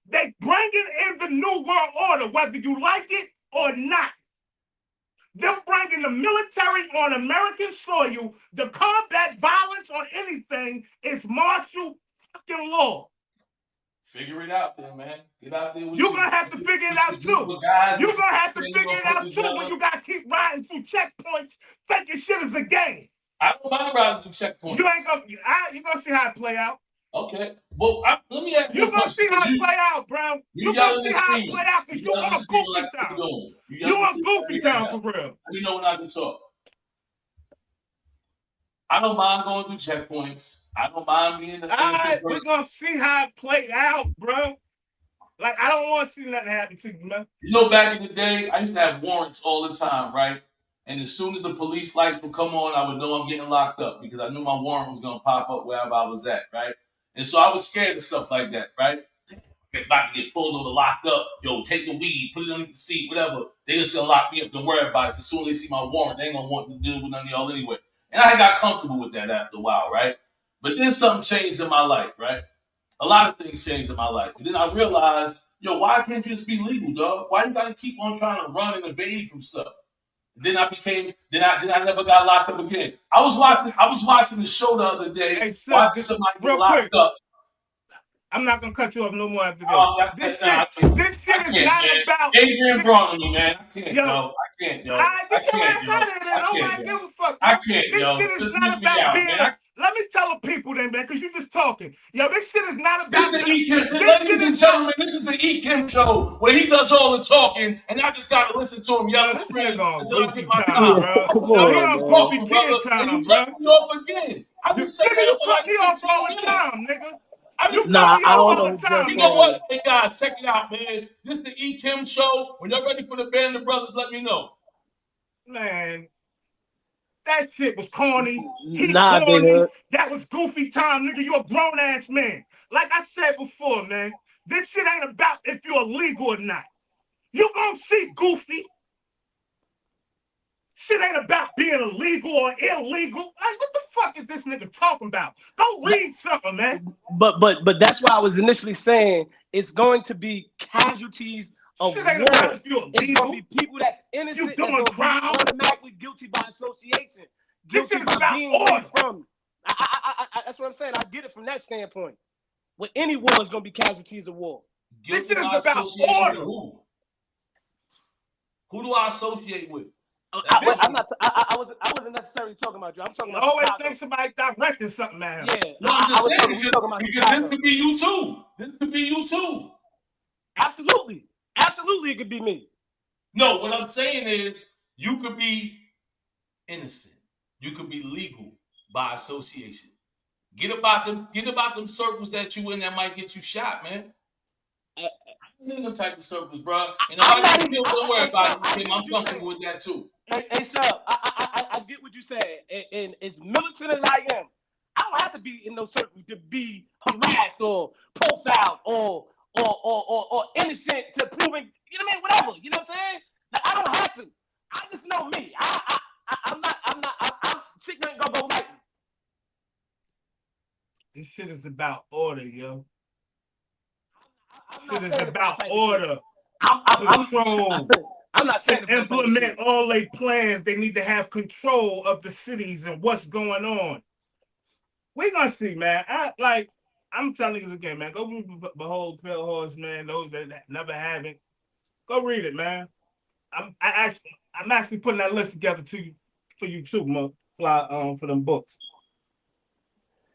They bringing in the new world order, whether you like it or not. Them bringing the military on American soil, the combat violence on anything is martial fucking law. Figure it out then, man. Get out there with You're going to have to figure it out, too. You're going to have to figure it out, too, when you got to keep riding through checkpoints thinking shit is a game. I don't mind riding through checkpoints. You ain't going to... You're going to see how it play out. Okay. Well, let me ask you a question. You're going to see how it play out, bro. You're going to see how it play out because you on goofy time. You on goofy time, for real. Let me know when I can talk. I don't mind going through checkpoints. I don't mind being the innocent person. We're going to see how it play out, bro. Like, I don't want to see nothing happen to you, man. You know, back in the day, I used to have warrants all the time, right? And as soon as the police lights would come on, I would know I'm getting locked up because I knew my warrant was going to pop up wherever I was at, right? And so I was scared of stuff like that, right? About to get pulled over, locked up. Yo, take the weed, put it on the seat, whatever. They just going to lock me up. Don't worry about it. As soon as they see my warrant, they ain't going to want to deal with none of y'all anyway. And I got comfortable with that after a while, right? But then something changed in my life, right? A lot of things changed in my life. And then I realized, yo, why can't you just be legal, dog? Why you got to keep on trying to run and evade from stuff? Then I never got locked up again. I was watching the show the other day, watching somebody get locked up. I'm not gonna cut you off no more after this. This shit is not about Adrian brought me, man. I can't, yo. I can't, yo. Get your ass out of there, then. Nobody give a fuck. I can't, this yo. shit is Just not about being. Let me tell the people then, man, because you just talking. Yo, this shit is not about. Ladies and gentlemen, this is the E. Kim show where he does all the talking, and I just gotta listen to him yell and scream until I get my time, bro. Yo, he on goofy kid time, bro. You cut me off again. I've been saying you cut me off all the time, nigga. You know what? Hey guys, check it out, man. This is the E. Kim show. When you're ready for the Band of Brothers, let me know. Man, that shit was corny. Corny. That was goofy time, nigga. You a grown ass man. Like I said before, man, this shit ain't about if you're illegal or not. You gonna see goofy. Shit ain't about being illegal or illegal. Like, what the fuck is this nigga talking about? Go read something, man. But that's why I was initially saying it's going to be casualties of shit war. Ain't about if you're it's going to be people that's innocent you doing crime. Automatically guilty by association. Guilty this by is about being order. From. That's what I'm saying. I get it from that standpoint. With any war, it's going to be casualties of war. This is about order. Who do I associate with? I wasn't necessarily talking about you. I'm talking about. Always think somebody directing something at him. Yeah, no, I'm just saying because this could be you too. This could be you too. Absolutely, it could be me. No, what I'm saying is you could be innocent. You could be legal by association. Get about them circles that you in that might get you shot, man. I'm in them type of circles, bro. And don't worry about it. I'm comfortable with that too. Hey, sir, I get what you said. And as militant as I am, I don't have to be in those circles to be harassed or profiled or innocent to proving, you know what I mean? Whatever, you know what I'm saying? Like, I don't have to. I just know me. I'm shit ain't gonna go right. This shit is about order, yo. Shit is about order. Control. I'm not to implement all their plans. They need to have control of the cities and what's going on. We're gonna see, man. I'm telling you again, man. Go read Behold Pale Horse, man. Those that never haven't. Go read it, man. I'm actually putting that list together for you too, man. For them books.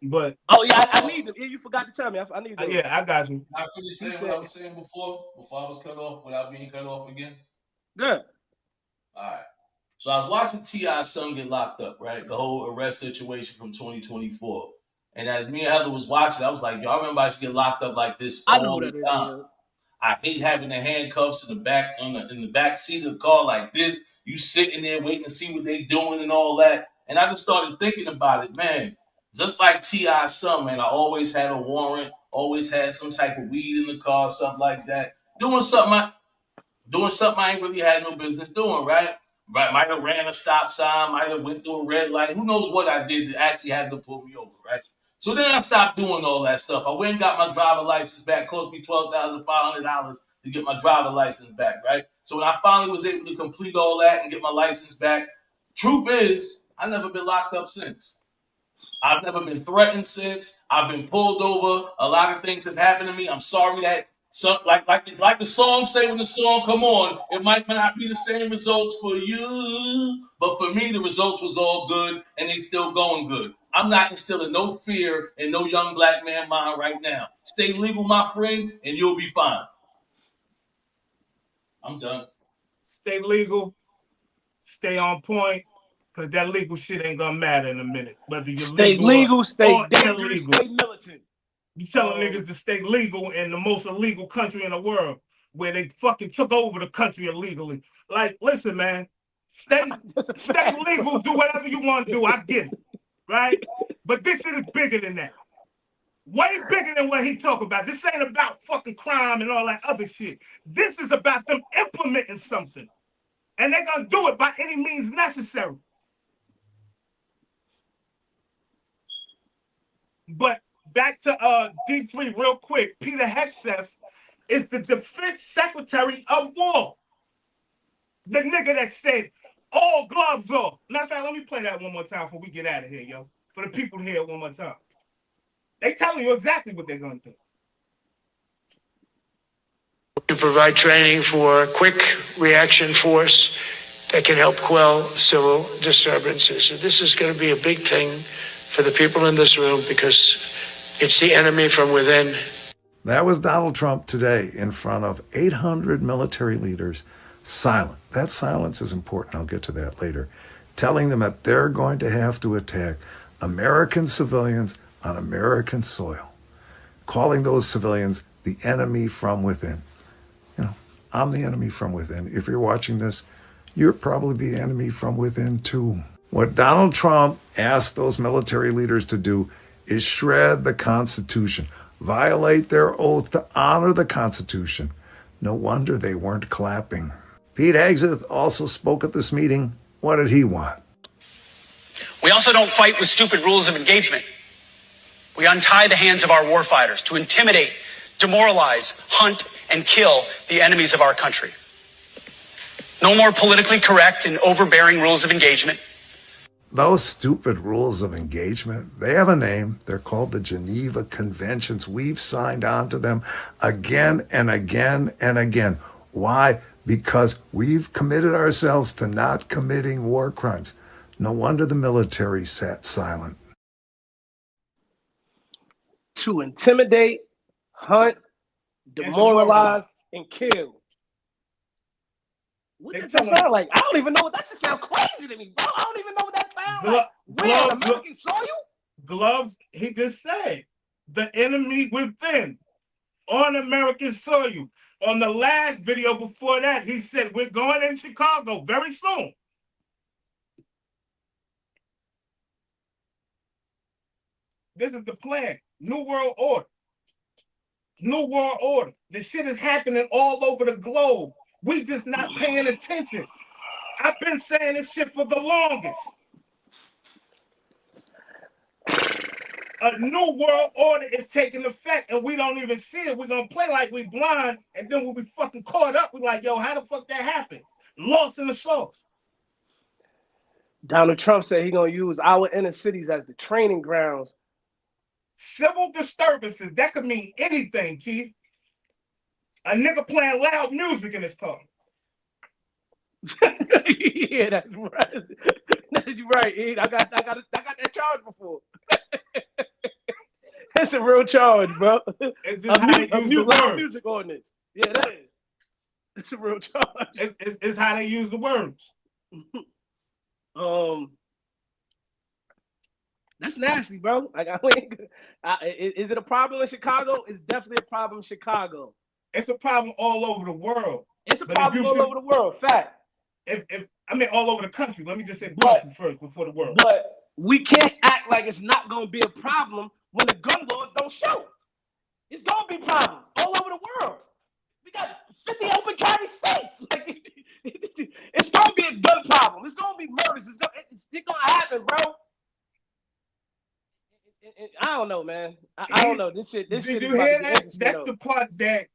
But I need them. Yeah, you forgot to tell me. I need them. Yeah, I got you. I finished saying what I was saying before I was cut off without being cut off again. Good. All right. So I was watching T.I.'s son get locked up, right? The whole arrest situation from 2024. And as me and Heather was watching, I was like, yo, I remember I used to get locked up like this all the time. I hate having the handcuffs in the back in the back seat of the car like this. You sitting there waiting to see what they doing and all that. And I just started thinking about it, man. Just like T.I.'s son, man, I always had a warrant, always had some type of weed in the car, something like that. Doing something I ain't really had no business doing, right? Might have ran a stop sign, might have went through a red light. Who knows what I did that actually had to pull me over, right? So then I stopped doing all that stuff. I went and got my driver's license back. Cost me $12,500 to get my driver license back, right? So when I finally was able to complete all that and get my license back, truth is, I've never been locked up since. I've never been threatened since. I've been pulled over. A lot of things have happened to me. I'm sorry that, like the song say when the song come on, it might not be the same results for you, but for me, the results was all good, and they still going good. I'm not instilling no fear in no young black man mind right now. Stay legal, my friend, and you'll be fine. I'm done. Stay legal. Stay on point. Because that legal shit ain't going to matter in a minute. Whether you're stay legal, stay dangerous, illegal. stay militant. You telling niggas to stay legal in the most illegal country in the world, where they fucking took over the country illegally. Like, listen, man, stay legal, do whatever you want to do. I get it, right? But this shit is bigger than that. Way bigger than what he talk about. This ain't about fucking crime and all that other shit. This is about them implementing something. And they're going to do it by any means necessary. But back to D3 real quick. Peter Hegseth is the Defense Secretary of War. The nigga that said all gloves off. Matter of fact, let me play that one more time before we get out of here, yo. For the people here one more time. They telling you exactly what they're going to do. To provide training for a quick reaction force that can help quell civil disturbances. So this is going to be a big thing for the people in this room because it's the enemy from within. That was Donald Trump today in front of 800 military leaders, silent. That silence is important. I'll get to that later. Telling them that they're going to have to attack American civilians on American soil. Calling those civilians the enemy from within. You know, I'm the enemy from within. If you're watching this, you're probably the enemy from within too. What Donald Trump asked those military leaders to do is shred the Constitution, violate their oath to honor the Constitution. No wonder they weren't clapping. Pete Hegseth also spoke at this meeting. What did he want? We also don't fight with stupid rules of engagement. We untie the hands of our warfighters to intimidate, demoralize, hunt, and kill the enemies of our country. No more politically correct and overbearing rules of engagement. Those stupid rules of engagement, they have a name. They're called the Geneva Conventions. We've signed on to them again and again and again. Why? Because we've committed ourselves to not committing war crimes. No wonder the military sat silent. To intimidate, hunt, demoralize, and kill. What does that sound like? I don't even know what that should sound crazy to me, bro. I don't even know what that sounds like. Where on American soil? Gloves, he just said. The enemy within. On American soil. On the last video before that, he said, we're going in Chicago very soon. This is the plan. New World Order. New World Order. This shit is happening all over the globe. We just not paying attention. I've been saying this shit for the longest. A new world order is taking effect and we don't even see it. We're going to play like we blind and then when we fucking caught up, we're like, yo, how the fuck that happened? Lost in the sauce. Donald Trump said he's going to use our inner cities as the training grounds. Civil disturbances, that could mean anything, Keith. A nigga playing loud music in his car. Yeah, that's right. That's right. I got that charge before. It's a real charge, bro. It's just how they use the words. Music on this. Yeah, that is. It's a real charge. It's how they use the words. That's nasty, bro. Like, is it a problem in Chicago? It's definitely a problem in Chicago. It's a problem all over the world. It's a problem all over the world. Fact. All over the country. Let me just say Boston first before the world. But we can't act like it's not going to be a problem when the gun laws don't show. It's going to be a problem all over the world. We got 50 open carry states. Like, it's going to be a gun problem. It's going to be murders. It's going to happen, bro. I don't know, man. I don't know. This shit. Did you hear that? That's the part that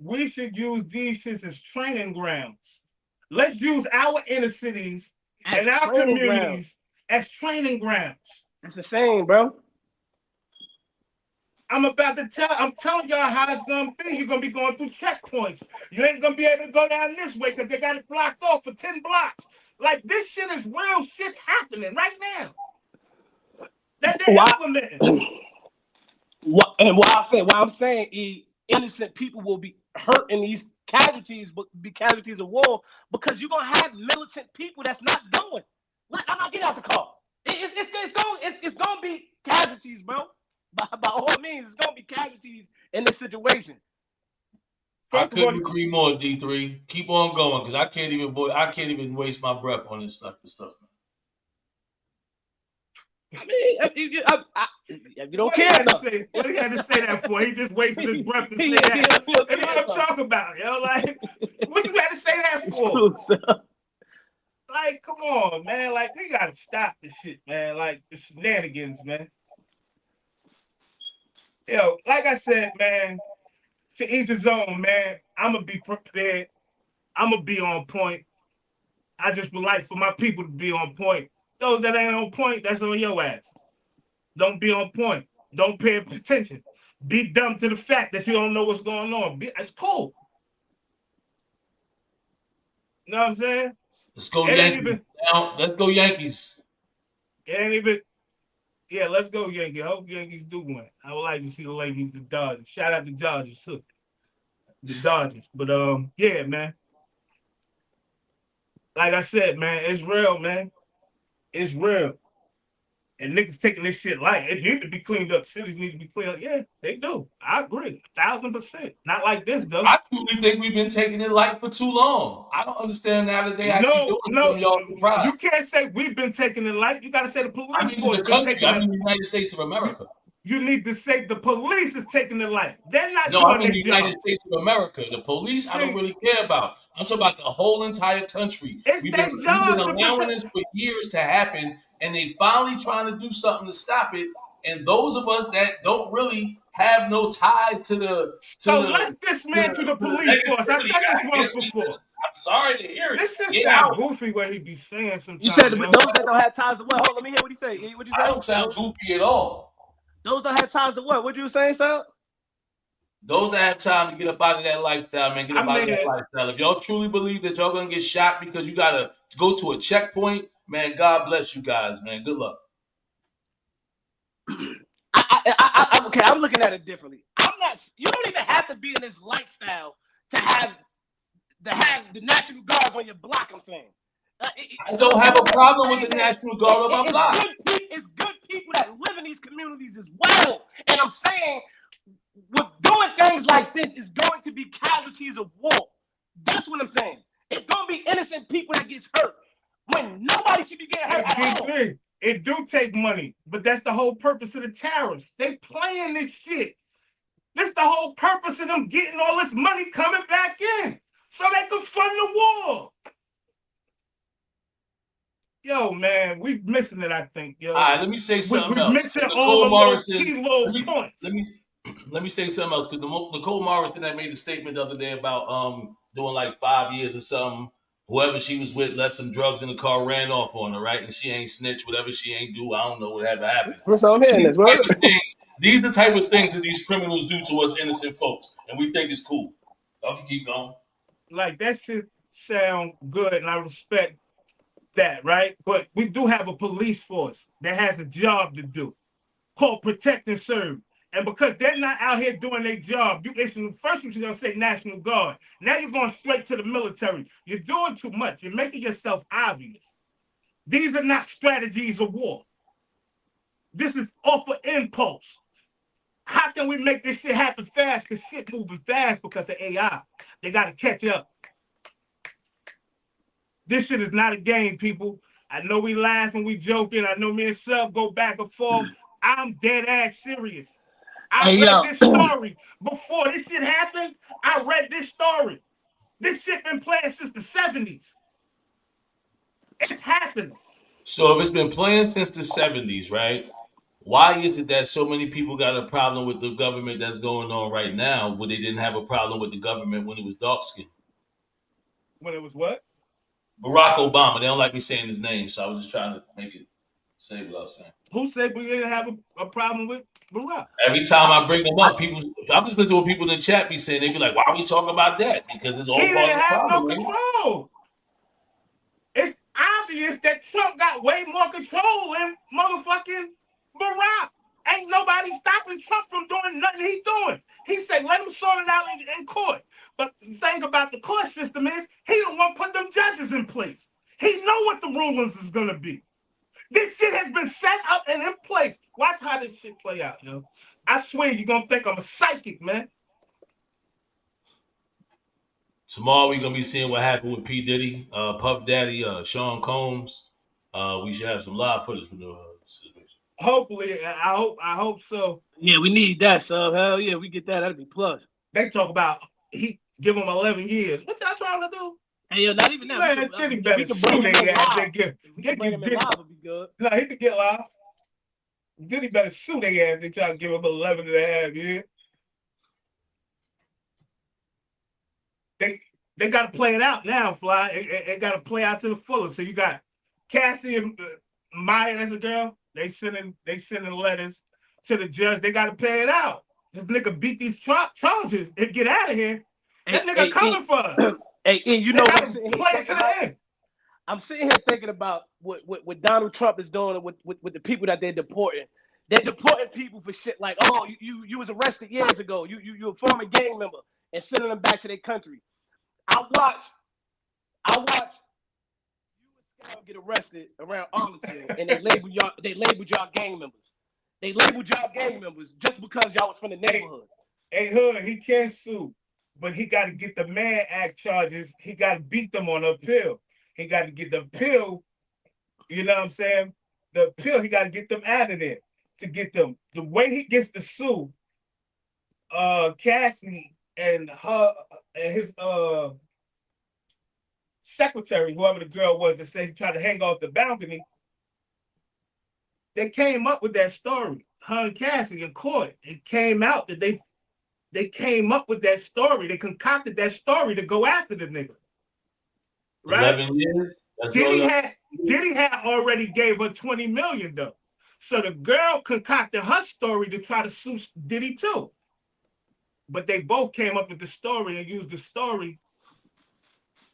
we should use these shits as training grounds. Let's use our inner cities and our communities as training grounds. It's the same, bro. I'm telling y'all how it's gonna be. You're gonna be going through checkpoints. You ain't gonna be able to go down this way because they got it blocked off for 10 blocks. Like, this shit is real shit happening right now. That they're implementing. Why I'm saying innocent people will be hurt in these casualties, but be casualties of war, because you're gonna have militant people that's not going. I'm not getting out the car. It's gonna be casualties, bro. By all means, it's gonna be casualties in this situation. I couldn't agree more, D3. Keep on going, because I can't even waste my breath on this stuff. I mean, you don't care enough. What he had to say that for? He just wasted his breath to say that. That's what I'm talking about, yo. Like, what you got to say that for? Like, come on, man. Like, we got to stop this shit, man. Like, the shenanigans, man. Yo, like I said, man, to each his own, man. I'm going to be prepared. I'm going to be on point. I just would like for my people to be on point. Those that ain't on point, that's on your ass. Don't be on point. Don't pay attention. Be dumb to the fact that you don't know what's going on. It's cool. You know what I'm saying? Let's go Yankees. Let's go Yankees. It ain't even. Yeah, let's go Yankees. I hope Yankees do win. I would like to see the Yankees, the Dodgers. Shout out to Dodgers too. The Dodgers. But yeah, man. Like I said, man, it's real, man. It's real. And niggas taking this shit light. It need to be cleaned up. Cities need to be cleaned up. Yeah, they do. I agree. 1,000%. Not like this, though. I truly think we've been taking it light for too long. I don't understand now that they actually doing something y'all surprised. You can't say we've been taking it light. You got to say the police force the country. I mean the United States of America. You need to say the police is taking it light. They're not doing their job. No, I mean the United States of America. The police, I don't really care about. I'm talking about the whole entire country. We've been allowing this for years to happen, and they finally trying to do something to stop it. And those of us that don't really have no ties to the let's dismantle the police force. I said this once before. I'm sorry to hear it. This just sounds goofy what he be saying sometimes. You said those that don't have ties to what? Hold on, let me hear what he say. What you say? I don't sound goofy at all. Those that have ties to what? What you saying, Sal? Those that have time to get up out of that lifestyle, man, get up out of that lifestyle. If y'all truly believe that y'all gonna get shot because you gotta go to a checkpoint, man, God bless you guys, man. Good luck. Okay, I'm looking at it differently. You don't even have to be in this lifestyle to have the National Guards on your block. I'm saying. I don't have a problem with the National Guard on my block. It's good people that live in these communities as well. And I'm saying, with doing things like this is going to be casualties of war. That's what I'm saying. It's going to be innocent people that gets hurt when nobody should be getting hurt at all. It do take money, but that's the whole purpose of the tariffs. They playing this shit. This the whole purpose of them getting all this money coming back in so they can fund the war. Yo, man, we missing it, I think. Yo. All right, let me say something else. We're missing all the key little points. Let me say something else, because Nicole Morrison that made a statement the other day about doing like 5 years or something. Whoever she was with left some drugs in the car, ran off on her, right? And she ain't snitch, whatever she ain't do. I don't know what happened. First I'm hearing this, right? These are the type of things that these criminals do to us innocent folks, and we think it's cool. Y'all can keep going. Like, that shit sound good, and I respect that, right? But we do have a police force that has a job to do called protect and serve. And because they're not out here doing their job, first you were going to say National Guard. Now you're going straight to the military. You're doing too much. You're making yourself obvious. These are not strategies of war. This is off of impulse. How can we make this shit happen fast? Because shit moving fast because of AI. They got to catch up. This shit is not a game, people. I know we laughing, we joking. I know me and Sub go back and forth. I'm dead ass serious. I read this story before this shit happened. I read this story. This shit been playing since the 70s. It's happening. So if it's been playing since the 70s, right? Why is it that so many people got a problem with the government that's going on right now, but they didn't have a problem with the government when it was dark skin? When it was what? Barack Obama. They don't like me saying his name, so I was just trying to make it say what I was saying. Who said we didn't have a problem with Barack? Every time I bring them up, people, I'm just listening to what people in the chat be saying. They be like, "Why are we talking about that?" Because it's all He part didn't of the have no problem. Man. control. It's obvious that Trump got way more control than motherfucking Barack. Ain't nobody stopping Trump from doing nothing he's doing. He said, let him sort it out in court. But the thing about the court system is he don't want to put them judges in place. He know what the rulings is going to be. This shit has been set up and in place. Watch how this shit play out, yo. I swear you're going to think I'm a psychic, man. Tomorrow we're gonna be seeing what happened with P. Diddy, Puff Daddy, Sean Combs. We should have some live footage from the situation. Hopefully, I hope so. Yeah, we need that, so hell yeah, we get that. That'd be plus. They talk about he give him 11 years. What y'all trying to do? Hey, yo, not even that. Man, Diddy better sue their ass. They bring him in live would be good. No, he could get live. Diddy better sue their ass. They try to give him 11 and a half years. They got to play it out now, Fly. It got to play out to the fullest. So you got Cassie and Maya, that's a girl. They sending letters to the judge. They got to pay it out. This nigga beat these charges and get out of here. That nigga coming for us. Hey, you know what I'm saying? Play it to the end. I'm sitting here thinking about what Donald Trump is doing with the people that they're deporting. They're deporting people for shit like, oh, you was arrested years ago. You a former gang member, and sending them back to their country. I watched you and Scout get arrested around Arlington, and they labeled y'all gang members. They labeled y'all gang members just because y'all was from the neighborhood. Hey, Hood, he can't sue, but he got to get the Mann Act charges. He got to beat them on the appeal. He got to get the appeal. You know what I'm saying? The appeal, he got to get them out of there to get them. The way he gets to sue Cassie and his secretary, whoever the girl was that said he tried to hang off the balcony, they came up with that story. Her and Cassie in court. It came out that they came up with that story. They concocted that story to go after the nigga. Right? 11 years? Diddy had already gave her $20 million though. So the girl concocted her story to try to sue Diddy too. But they both came up with the story and used the story.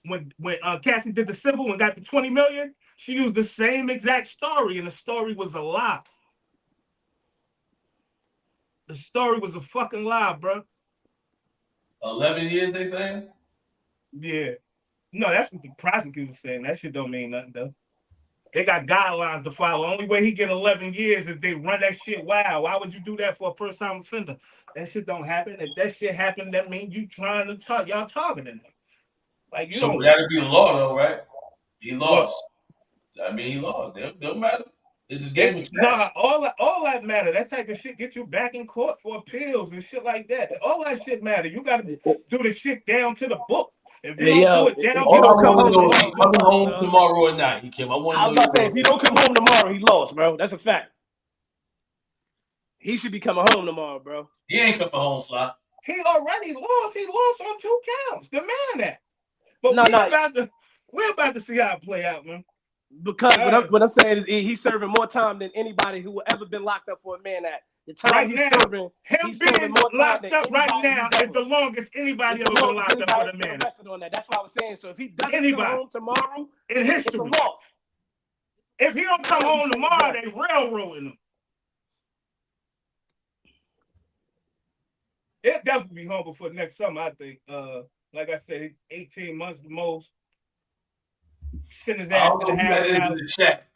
When Cassie did the civil and got the $20 million, she used the same exact story, and the story was a lie. The story was a fucking lie, bro. 11 years, they saying? Yeah. No, that's what the prosecutor's saying. That shit don't mean nothing, though. They got guidelines to follow. Only way he get 11 years if they run that shit wild. Why would you do that for a first-time offender? That shit don't happen. If that shit happened, that means you trying to talk. Y'all targeting him. Like, you so don't. that'd be the law, though, right? He lost. What? I mean, he lost. It don't matter. This is game of Nah, all that matter. That type of shit get you back in court for appeals and shit like that. All that shit matter. You got to do the shit down to the book. If you don't do it down to the book, he's coming home tomorrow or not. He came. I was about to say, if he don't come home tomorrow, he lost, bro. That's a fact. He should be coming home tomorrow, bro. He ain't coming home, Fly. He already lost. He lost on 2 counts. Demand that. But we're about to see how it play out, man. Because what I'm saying is he's serving more time than anybody who ever been locked up for a Mann Act. The time right he's now, serving, him being locked up right now is the longest anybody ever been locked up for the Mann Act. That's what I was saying. So if he doesn't come home tomorrow, in history, it's a loss. If he don't come home tomorrow, they railroading him. It'll definitely be home before next summer, I think. Like I said, 18 months the most. Send his ass to the halfway house.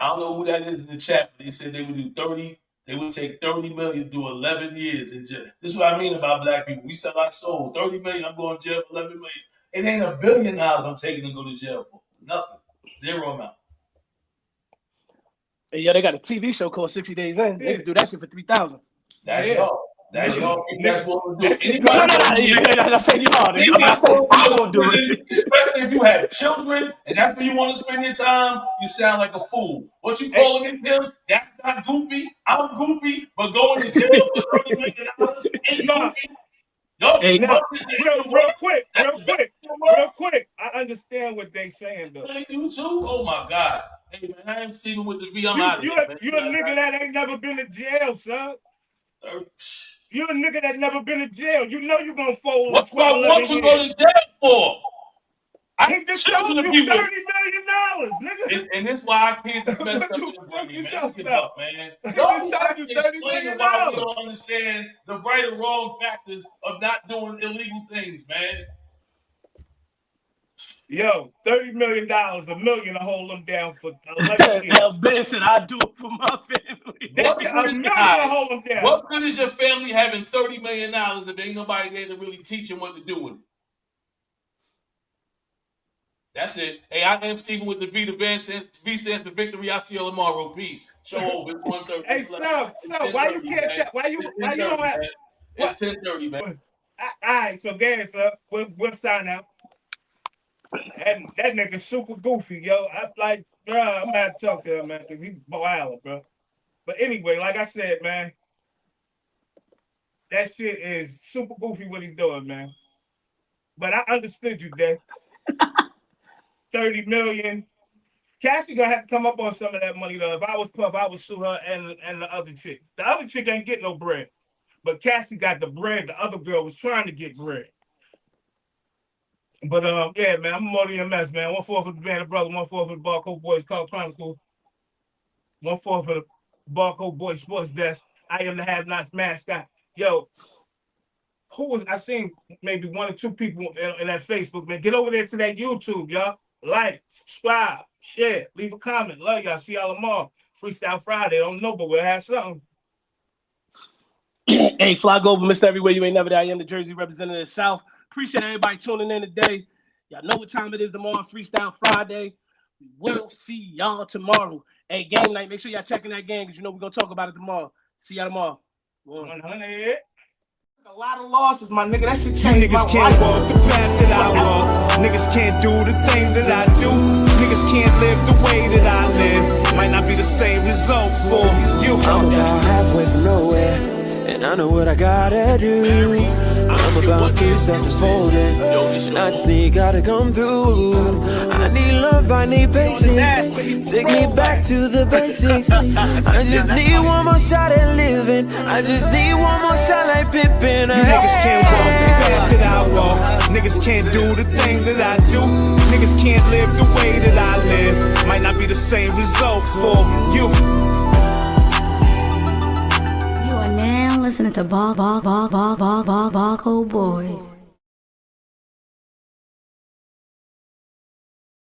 I don't know who that is in the chat, but they said they would do 30. They would take 30 million, do 11 years in jail. This is what I mean about black people. We sell our soul. 30 million, I'm going to jail for 11 million. It ain't $1 billion I'm taking to go to jail for. Nothing. Zero amount. Yeah, they got a TV show called 60 Days In. They can do that shit for $3,000. That's y'all. That's y'all. That's what we'll do. No. I said y'all. I'm not saying I won't do it. Especially if you have children and that's where you want to spend your time, you sound like a fool. What you calling him? That's not goofy. I'm goofy, but going to jail for $30 million ain't goofy. Hey, real quick. I understand what they saying though. You too? Oh my God. Hey man, I am Steven with the V. I'm out of here. You're a nigga that ain't never been to jail, son. You're a nigga that never been to jail. You know you're gonna fold. What do I want to go to jail for? I just told you $30 million, nigga. And that's why I can't just mess up your money, man. Get up, man. Don't be explaining why we don't understand the right or wrong factors of not doing illegal things, man. Yo, $30 million, $1 million to hold them down for 11 years. Benson, I do it for my family. That's $1 million to hold them down. What good is your family having $30 million if ain't nobody there to really teach them what to do with it? That's it. Hey, I am Steven with the V. The V stands for victory. I'll see you tomorrow. Peace. Show over. It's 1:30. Hey, so why you can't check? Why you don't have? It's 10:30, man. All right, so guys, we'll sign out. That nigga super goofy, yo. I'm like, bro, I'm gonna have to talk to him, man, because he's wild, bro. But anyway, like I said, man, that shit is super goofy what he's doing, man. But I understood you, Dave. 30 million. Cassie gonna have to come up on some of that money though. If I was Puff, I would sue her and the other chick. The other chick ain't get no bread, but Cassie got the bread. The other girl was trying to get bread. But yeah, man, I'm more than a mess, man. 1-4 for the Band of Brothers, 1-4 for the Barcode Boys Call Chronicle, 1-4 for the Barcode Boys Sports Desk. I am the Have-Nots mascot. Yo, I seen maybe 1 or 2 people in that Facebook, man. Get over there to that YouTube, y'all. Like, subscribe, share, leave a comment. Love y'all. See y'all tomorrow. Freestyle Friday. Don't know, but we'll have something. Hey, Fly Global, Mr. Everywhere You Ain't Never There. I am the Jersey representative of the South. Appreciate everybody tuning in today. Y'all know what time it is tomorrow, Freestyle Friday. We will see y'all tomorrow. Hey, game night. Make sure y'all checking that game because you know we're going to talk about it tomorrow. See y'all tomorrow. 100. A lot of losses, my nigga. That shit changed my life. Niggas can't walk the path that I walk. Niggas can't do the things that I do. Niggas can't live the way that I live. Might not be the same result for you. I'm about halfway from nowhere, and I know what I gotta do. I'm about peace that's unfolding, and I just need God to come through. I need love, I need patience. Take me back to the basics. I just need one more shot at living. I just need one more shot like Pippin. You niggas can't walk the path that I walk. Niggas can't do the things that I do. Niggas can't live the way that I live. Might not be the same result for you. You are now listening to Barcode Boys.